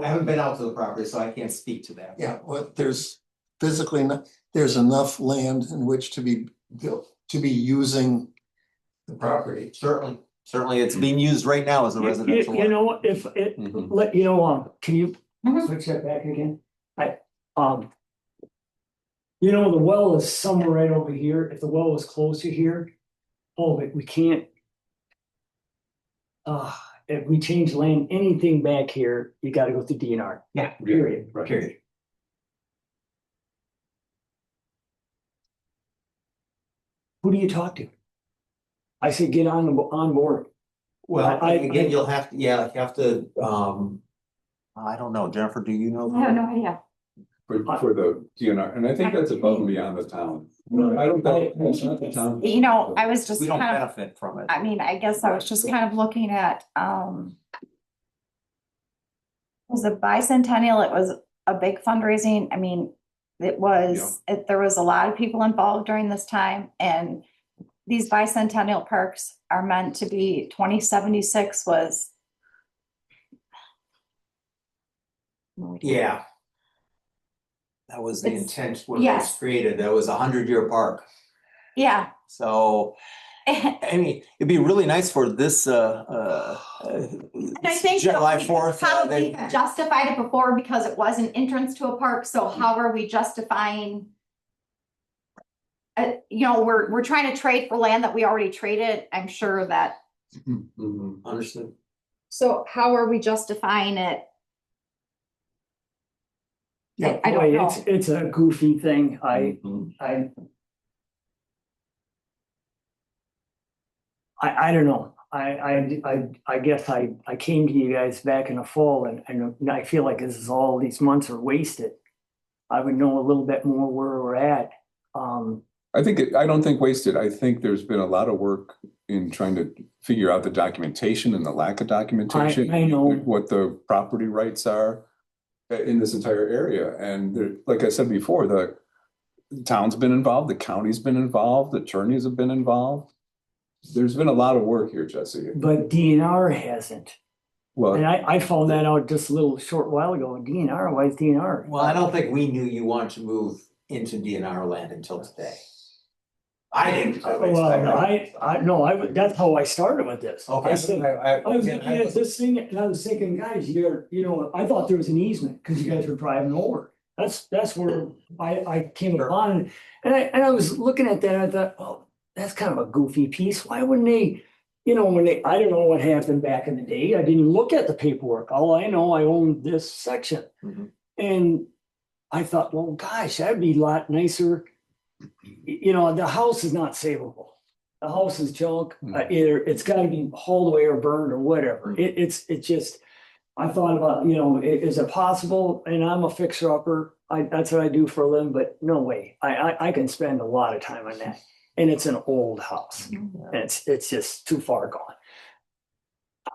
haven't been out to the property, so I can't speak to that. Yeah, well, there's physically, there's enough land in which to be built, to be using the property. Certainly, it's being used right now as a residential. You know, if it, Mhm. let, you know, can you Mhm. switch that back again? You know, the well is somewhere right over here. If the well was closer here, but we can't. If we change land, anything back here, you gotta go through DNR. Yeah. Period. Period. Who do you talk to? I say get on board. Well, I- again, you'll have to, you have to, I don't know, Jennifer, do you know? I have no idea. For the DNR, and I think that's above and beyond the town. I don't think, it's not the town. You know, I was just We don't kind of, benefit from it. I mean, I guess I was just kind of looking at, was it bicentennial? It was a big fundraising. I mean, there was a lot of people involved during this time, and these bicentennial parks are meant to be 2076 was. Yeah. That was the It's- intent when it was yes. created. That was 100-year park. Yeah. So, I mean, it'd be really nice for this, And I think that July we 4th. probably justified it before because it was an entrance to a park, so how are we justifying? You know, we're trying to trade for land that we already traded, I'm sure that, Mhm. Understood. so how are we justifying it? Yeah, I don't know. It's a goofy thing. Mhm. I don't know. I guess I came to you guys back in the fall and I feel like this is all these months are wasted. I would know a little bit more where we're at. I don't think wasted. I think there's been a lot of work in trying to figure out the documentation and the lack of documentation. I know. What the property rights are in this entire area. And there, like I said before, the town's been involved, the county's been involved, the attorneys have been involved. There's been a lot of work here, Jesse. But DNR hasn't. And Well, I found that out just a little short while ago. DNR, why is DNR? Well, I don't think we knew you wanted to move into DNR land until today. I didn't. Well, that's how I started with this. Okay. I said, I was looking at this thing and I was thinking, guys, I thought there was an easement because you guys were driving over. That's where I came upon, and I was looking at that, and I thought, oh, that's kind of a goofy piece. Why wouldn't they, I don't know what happened back in the day. I didn't look at the paperwork. All I know, I owned this section. Mhm. And I thought, well, gosh, that'd be a lot nicer. The house is not savable. The house is junk. Either it's got to be hauled away or burned or whatever. It's just, I thought about, is it possible? And I'm a fixer upper. That's what I do for a living, but no way. I can spend a lot of time on that. And it's an old house. And it's just too far gone.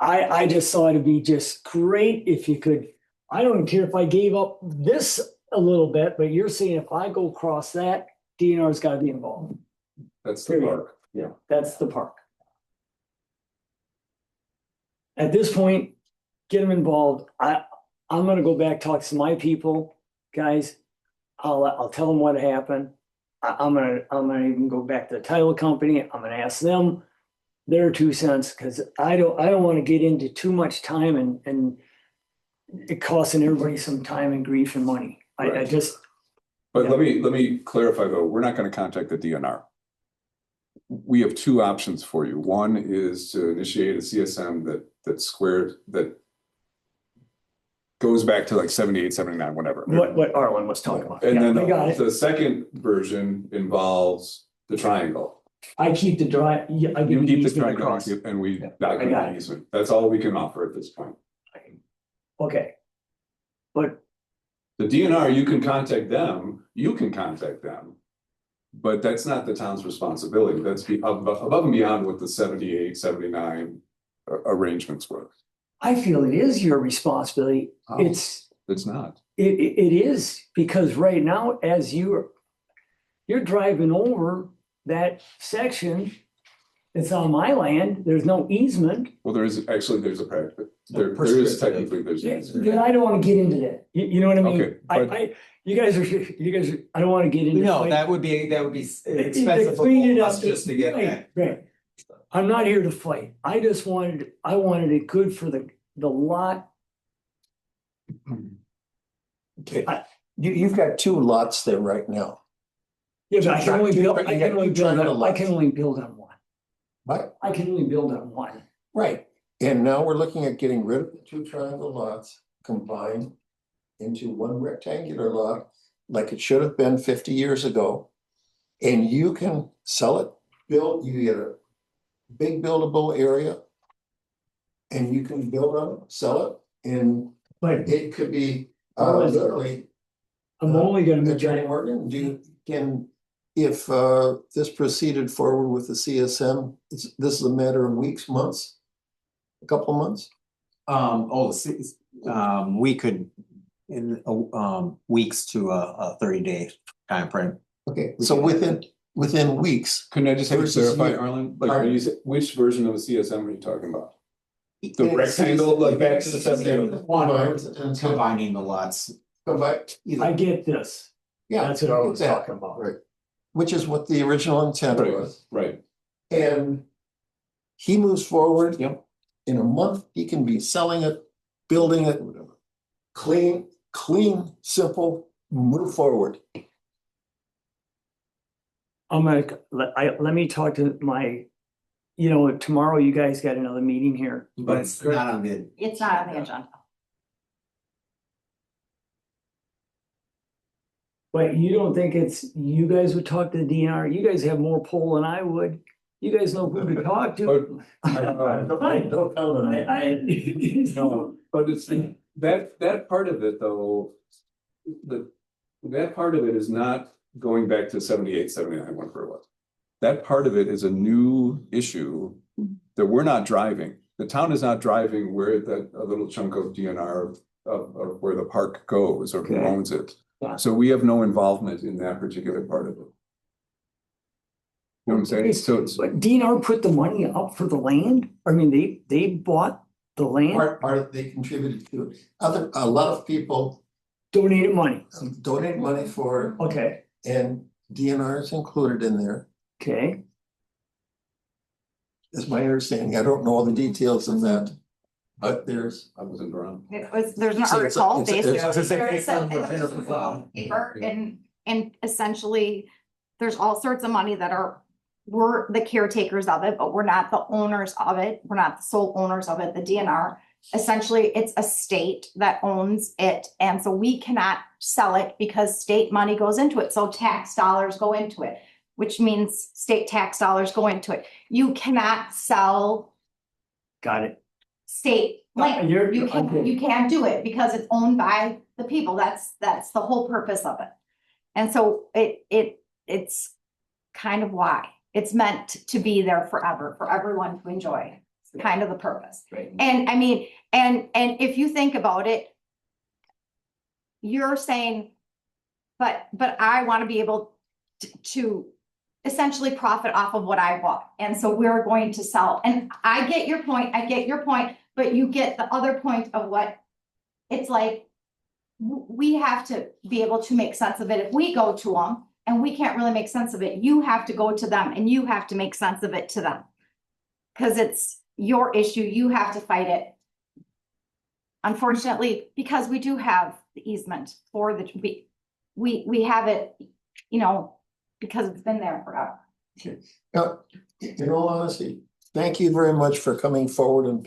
I just thought it'd be just great if you could. I don't care if I gave up this a little bit, but you're saying if I go across that, DNR's got to be involved. that's the Period. park. Yeah. That's the park. At this point, get them involved. I'm gonna go back, talk to my people, guys. I'll tell them what happened. I'm gonna even go back to the title company. I'm gonna ask them their 2 cents, because I don't want to get into too much time and it costing everybody some time and grief and money. I Right. just, But let me clarify though, we're not gonna contact the DNR. We have two options for you. One is to initiate a CSM that goes back to like 78, 79, whatever. what Arlen was talking about. And Yeah, then I got it. the second version involves the triangle. I keep the drive, I You give keep you the easement triangle across. and we I got document it. the easement. That's all we can offer at this point. Okay. But The DNR, you can contact them, but that's not the town's responsibility. That's above and beyond what the 78, 79 arrangements were. I feel it is your responsibility. Oh. It's not. it is, because right now, as you're driving over that section, It's on my land, there's no easement. Well, there's a practice, there is Prescriptive. technically, there's. Then I don't wanna get into that, you know what I mean? Okay, but- You guys are, I don't wanna get into. No, fight. that would be expensive for Clean it both of up. us just to get that. Right. I'm not here to fight. I just I wanted it good for the lot. Okay, you've got two lots there right now. Yeah, but I can only build, You got two triangle I lots. can only build on one. Right, I can only build on one. right. And now we're looking at getting rid of the two triangle lots, combined into one rectangular lot, like it should have been 50 years ago. And you can sell it, you get a big buildable area. And you can build on it, sell it, and But it could be, Always. literally, I'm only gonna make Attorney that. Morgan, if this proceeded forward with the CSM, this is a matter of weeks, months? A couple of months? We could in weeks to a 30-day time frame. Okay, so within weeks. Couldn't I just have you Versus clarify, you. Arlen, like, Pardon? which version of the CSM are you talking about? The It's- rectangle, like back to the 70. Combining the lots. I get this. Yeah. That's what I was exactly, talking about. Right, which is what the original intent Right, was, right. and he moves forward. Yep. In a month, he can be selling it, building it, clean, simple, move forward. I'm gonna, let me talk to my, tomorrow you guys got another meeting here. But it's not on the. It's not on the agenda. But you don't think you guys would talk to the DNR? You guys have more pull than I would. You guys know who to talk to. Don't count on it. No, but it's that part of it though, that part of it is not going back to 78, 79, whatever it was. That part of it is a new issue that we're not driving. The town is not driving where a little chunk of DNR of where the park goes or who Okay. owns it. Yeah. So we have no involvement in that particular part of it. You know what I'm saying? So it's, But DNR put the money up for the land? I mean, they bought the land, Part of they contributed to it. A lot of people donated money. donate money for, Okay, and DNR is included in there, okay. is my understanding. I don't know all the details of that. But there's, I wasn't around. There's an So it's a- article it's a- basically. I was gonna say, There's based on a- the- paper and essentially, there's all sorts of money we're the caretakers of it, but we're not the owners of it. We're not the sole owners of it, the DNR. Essentially, it's a state that owns it, and so we cannot sell it because state money goes into it, so tax dollars go into it, which means state tax dollars go into it. You cannot sell Got it. state land. You're- You can't do it because it's owned by the people. That's the whole purpose of it. And so it's kind of why it's meant to be there forever, for everyone to enjoy. It's kind of the purpose. Right. And I mean, and if you think about it, you're saying, but I want to be able to essentially profit off of what I bought. And so we're going to sell. And I get your point, but you get the other point of what it's like. We have to be able to make sense of it. If we go to them and we can't really make sense of it, you have to go to them and you have to make sense of it to them. Because it's your issue, you have to fight it. Unfortunately, because we do have the easement for we have it, because it's been there forever. now, in all honesty, thank you very much for coming forward and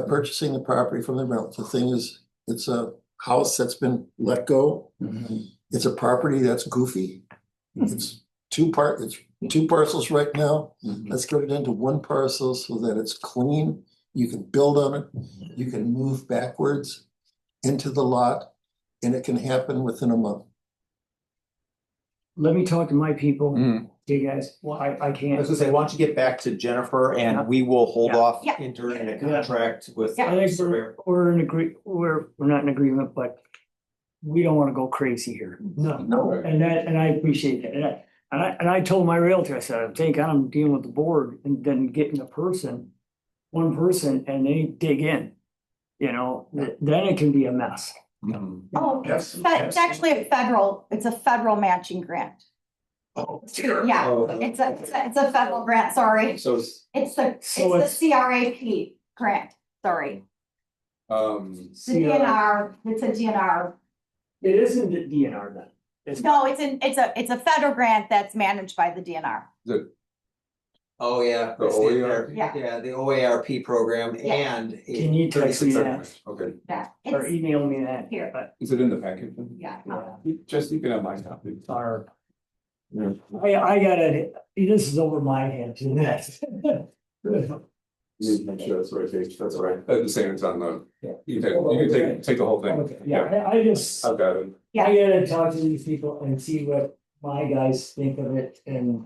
purchasing the property from the relative. The thing is, it's a house that's been let go. It's a property that's goofy. It's two parcels right now. Let's get it into one parcel so that it's clean. You can build on it. You can move backwards into the lot, and it can happen within a month. Let me talk to my people. Mm. You guys, I I can't. was gonna say, why don't you get back to Jennifer and we will hold Yeah. off Yeah. entering a contract with. Yeah. I think we're not in agreement, but we don't wanna go crazy here. No. And I appreciate that. And I told my realtor, I said, I'm dealing with the board and then getting one person and they dig in. You know, then it can be a mess. Oh, it's actually it's a federal matching grant. Oh. Yeah, it's a federal grant, sorry. So, It's the CRAP grant, sorry. um, The DNR, it's a DNR. It isn't the DNR then. No, it's a federal grant that's managed by the DNR. Oh, yeah. The OARP? Yeah. The OARP program Yeah. and. Can you text me that okay, Yeah. or It's, email me that? Here. is it in the packet? yeah. Just, you can have my copy. Or, Yeah. I gotta, this is over my head too. You need to make sure that's the right page, that's all right, at the same, it's on the, Yeah. you can take the whole thing. Okay, yeah, I just, I've got it. I gotta talk to these people and see what my guys think of it and.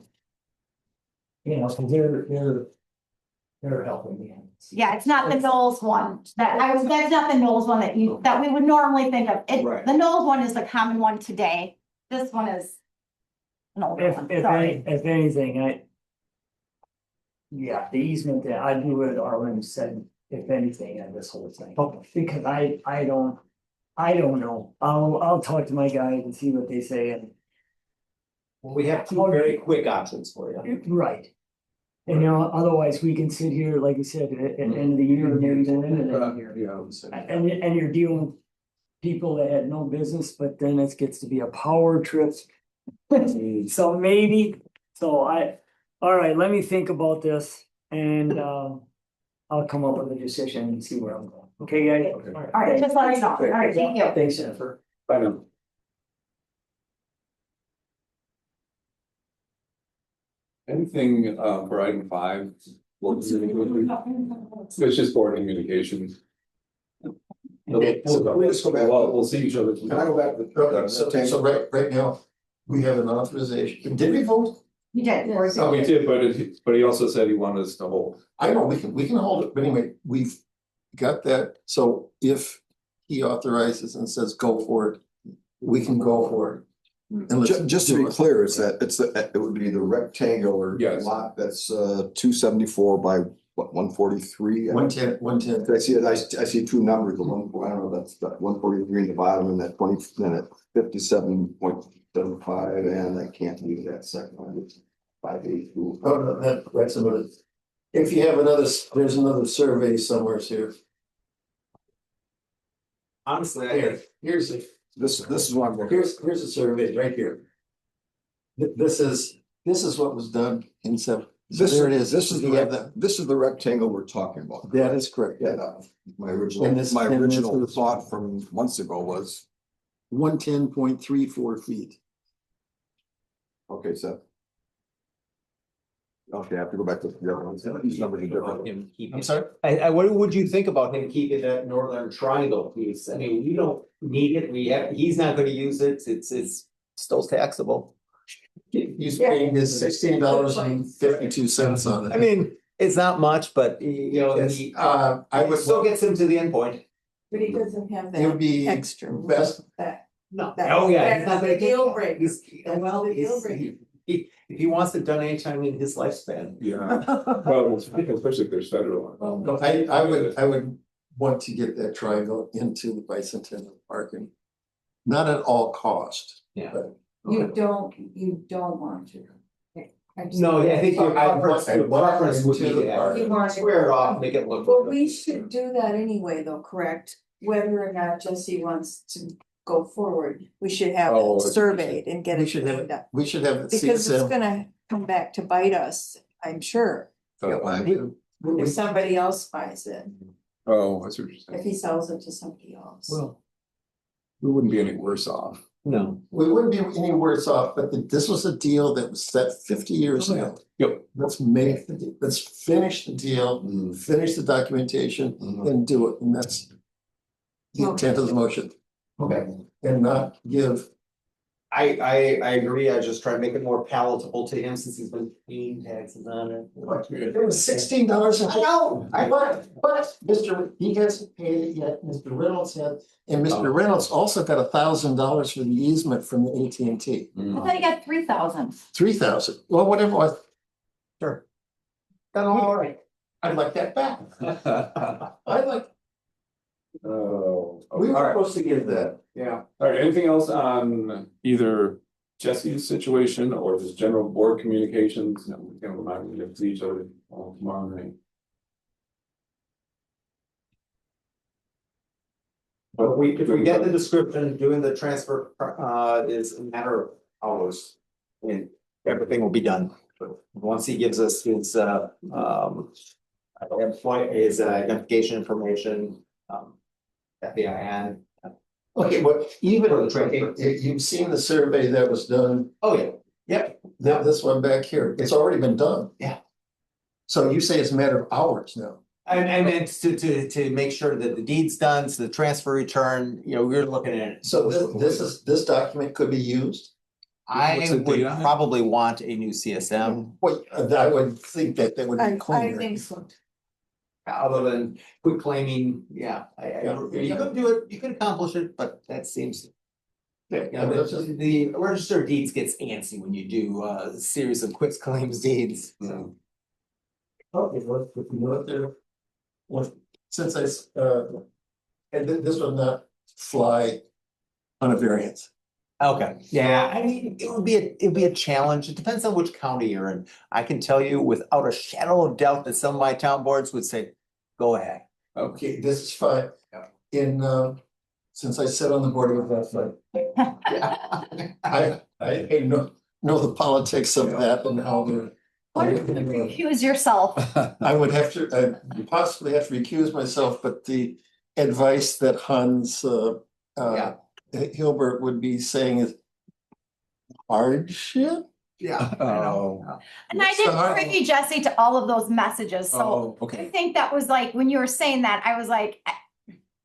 You know, cause they're helping me. Yeah, it's not the Knowles one, that's not the Knowles one that we would normally think of. Right. The Knowles one is the common one today. This one is an older one, sorry. If anything, yeah, the easement that I do what Arlen said, if anything, on this whole thing, because I don't know. I'll talk to my guys and see what they say and. Well, we have two very quick options for you. Right. And you know, otherwise we can sit here, like you said, at the end of the year, maybe the end of the year. Yeah. And you're dealing with people that had no business, but then it gets to be a power trip. So maybe, all right, let me think about this and I'll come up with a decision and see where I'm going. Okay, guys? Okay. All right, just let us know. All right, thank you. Thanks, Jennifer. Bye now. Anything, for item 5? It's just board communications. We'll see each other. Can I go back to the, so right now, we have an authorization, did we vote? You did. Oh, we did, but he also said he wanted us to hold. I know, we can hold it, but anyway, we've got that, so if he authorizes and says go for it, we can go for it. And let's Just to do be it. clear, it would be the rectangular Yes. lot that's 274 by what, 143? 110. I see it, I see two numbers, the one, I don't know, that's 143 in the bottom and that 20, then at 57.75, and I can't leave that second one, it's 582. Oh, no, that's another, if you have there's another survey somewhere here. Honestly, Here's This is what I'm looking at. here's a survey right here. This is what was done in there it is. This is We have that. this is the rectangle we're talking about. That is correct. Yeah, my original, And this is- thought from months ago was, 110.34 feet. okay, so. Okay, I have to go back to the other ones. These numbers are different. him keep I'm it. sorry? What would you think about him keeping that northern triangle piece? I mean, we don't need it, he's not gonna use it, it's still taxable. He's paying his $16.52 on it. I mean, it's not much, but you know, I would, still gets him to the end point. But he doesn't have it would that be extra. best, That, No. That- Oh, yeah, he's that's not gonna the get. deal breaker. He's- That's well, the deal he's- breaker. if he wants it done anytime in his lifespan. Yeah, well, especially if there's federal. I would want to get that triangle into the bicentennial parking. Not at all cost. Yeah. But You don't want to. No, I think your I want- preference, I your want preference would be into the to have park. You want it- square it off, make it look. But we should do that anyway, though, correct? Whether or not Jesse wants to go forward, we should have Oh, it surveyed and get We it should have, cleaned up. we should have. Because it's gonna come back to bite us, I'm sure, if somebody else buys it, Oh, that's what you're if saying. he sells it to somebody else. Well, we wouldn't be any worse off. No. We wouldn't be any worse off, but this was a deal that was set 50 years ago. Yep. Let's finish the deal, finish the documentation and do it, and that's the intent of the motion. Okay. And not give I agree, I just try to make it more palatable to him since he's been paying taxes on it. It was $16. I know, But he hasn't paid it yet, Mr. Reynolds had, and Mr. Reynolds also got $1,000 for the easement from the AT&T. I thought you got 3,000. 3,000, well, whatever it was, Sure. all right, I'd like that back. I'd like, Oh, we all were right, supposed to give that. yeah. All right, anything else on either Jesse's situation or just general board communications? No, we can remind you to see each other tomorrow night. But if we get the description, doing the transfer, is a matter of hours. And everything will be done. Once he gives us his, his identification information, FEIN. Okay, but even, For the training. you've seen the survey that was done, Oh, yeah, yep, this one back here, it's already been done. Yeah. So you say it's a matter of hours now? and then to make sure that the deed's done, so the transfer return, you know, we're looking at it. So this document could be used? I What's the would date on it? probably want a new CSM, Well, I would think that would be I cleaner. think so. other than quit claiming, yeah, you could do it, you could accomplish it, but that seems. You Yeah, know, that's just- the register of deeds gets antsy when you do a series of quits claims deeds, so. Okay, well, if you know there. Well, since and this would not fly on a variance. Okay, yeah, I mean, it'd be a challenge, it depends on which county you're in. I can tell you without a shadow of doubt that some of my town boards would say, go ahead. Okay, this is fine. Yeah. In, since I sit on the board of that, I know the politics of that and how they're. What if you recuse yourself? I would have to, possibly have to recuse myself, but the advice that Hans, Yeah. Hilbert would be saying is hardship? Yeah. Oh. And I What's the didn't hard- privy Jesse to all of those messages, so Oh, I okay, think that was like, when you were saying that, I was like,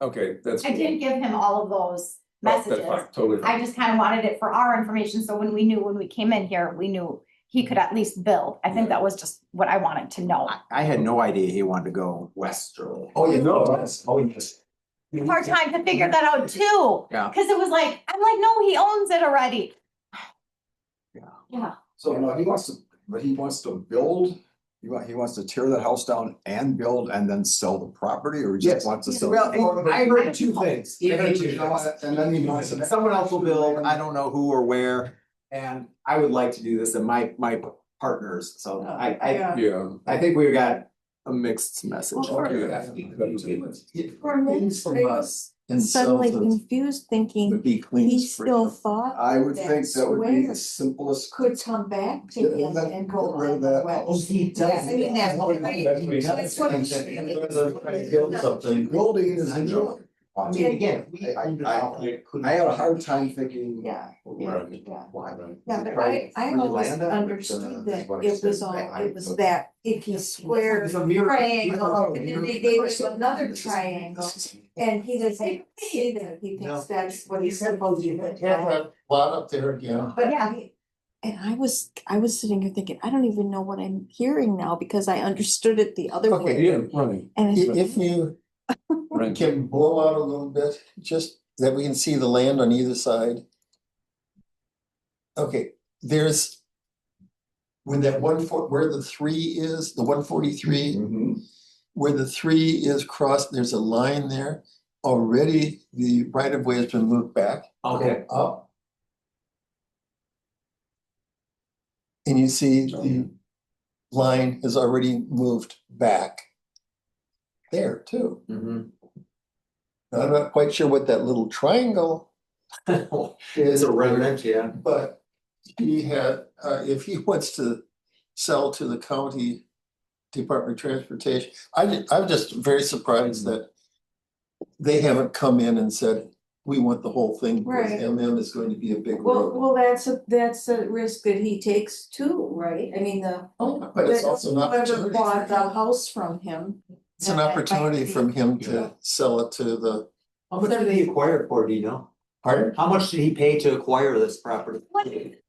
okay, that's. I didn't give him all of those That's messages. fine, totally I fine. just kind of wanted it for our information, so when we came in here, we knew he could at least build. I think that was just what I wanted to know. I had no idea he wanted to go westerly. Oh, yeah, No. oh, yes. Hard time to figure that out too. Yeah. Cause it was like, I'm like, no, he owns it already. Yeah. Yeah. So no, he wants to build, he wants to tear the house down and build and then sell the property, or he Yes. just wants to sell? Well, I heard two things. And then he wants to. Someone else will build, I don't know who or where, and I would like to do this and my partners, so Yeah. I think we got a mixed message. Well, It For me, means from I us was and suddenly sells confused, would thinking be clean. he still thought I would think that would be the Square simplest. could come back to him and go Get rid of on the that. west. He does. Yeah, I mean, that's what I'm Something. Building is a joy. I mean, again, I had a hard time thinking. Yeah, yeah, Right. yeah. Why? Yeah, but I always understood that it was all, it was that if you square triangle, and then they gave us another triangle. And he doesn't see that, he thinks that's what he's supposed to do. Have a lot up there again. But and I was sitting here thinking, I don't even know what I'm hearing now because I understood it the other Okay, way. Yeah, right, And it's, If you right. can blow out a little bit, just that we can see the land on either side. Okay, there's. When that where the 3 is, the 143, Mhm. where the 3 is crossed, there's a line there. Already, the right of way has been moved back. Okay. Up. And you see the line has already moved back. There too. Mhm. Now, I'm not quite sure what that little triangle It's a residence, yeah. but he had, if he wants to sell to the county Department of Transportation, I'm just very surprised that they haven't come in and said, we want the whole thing, because Right. MM is going to be a big well, road. that's a risk that he takes too, right? I mean, But it's also an whoever opportunity. bought the for him. house from him. It's an that might opportunity be- from him Yeah. to sell it to the, How much did they acquire it for, do you know? Pardon? How much did he pay to acquire this property?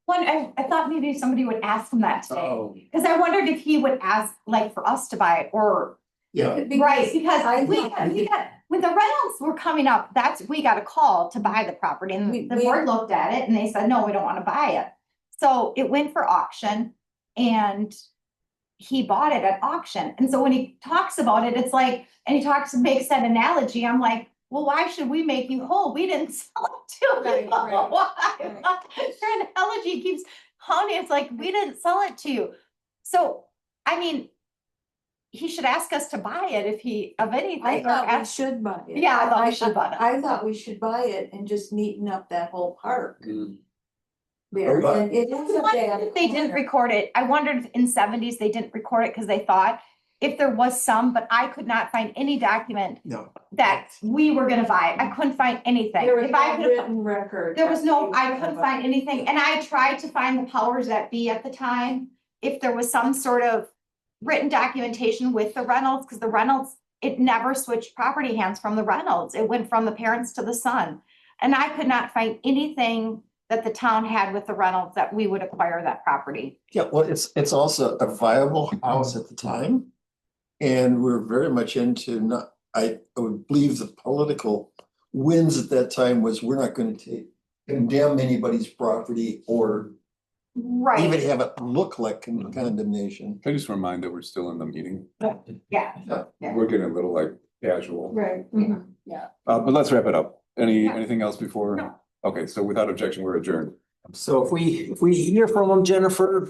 I thought maybe somebody would ask him that today, Oh, because I wondered if he would ask, like, for us to buy it, or, yeah. right, because I we thought- got, when the rentals were coming up, we got a call to buy the property, and the board looked at it, and they said, no, we don't wanna buy it. So it went for auction, and he bought it at auction, and so when he talks about it, it's like, and he makes that analogy, I'm like, well, why should we make you whole? We didn't sell it to Right, you. right, Why? right. Your analogy keeps haunting, it's like, we didn't sell it to you. So, I mean, he should ask us to buy it if he, of anything. I or thought we ask- should buy it. Yeah, I thought we should buy it. I thought we should buy it and just neaten up that whole park Mm. there, But- and it is a I wondered bad if they didn't corner. record it. I wondered if in seventies they didn't record it because they thought if there was some, but I could not find any document No. that we were gonna buy it. I couldn't find anything. There was If I no could, written record. there was that no, we I were couldn't gonna find anything, and I tried to find the powers that be at the time. If there was some sort of written documentation with the Reynolds, because the Reynolds, it never switched property hands from the Reynolds. It went from the parents to the son. And I could not find anything that the town had with the Reynolds that we would acquire that property. Yeah, well, it's also a viable house at the time. And we're very much into not, I would believe the political winds at that time was we're not gonna condemn anybody's property or even Right, have it look like condemnation. I just remind that we're still in the meeting. yeah. We're getting a little like casual. Right, mhm, yeah. But let's wrap it up. Yeah. Anything else before? No. Okay, so without objection, we're adjourned. So if we hear from them, Jennifer,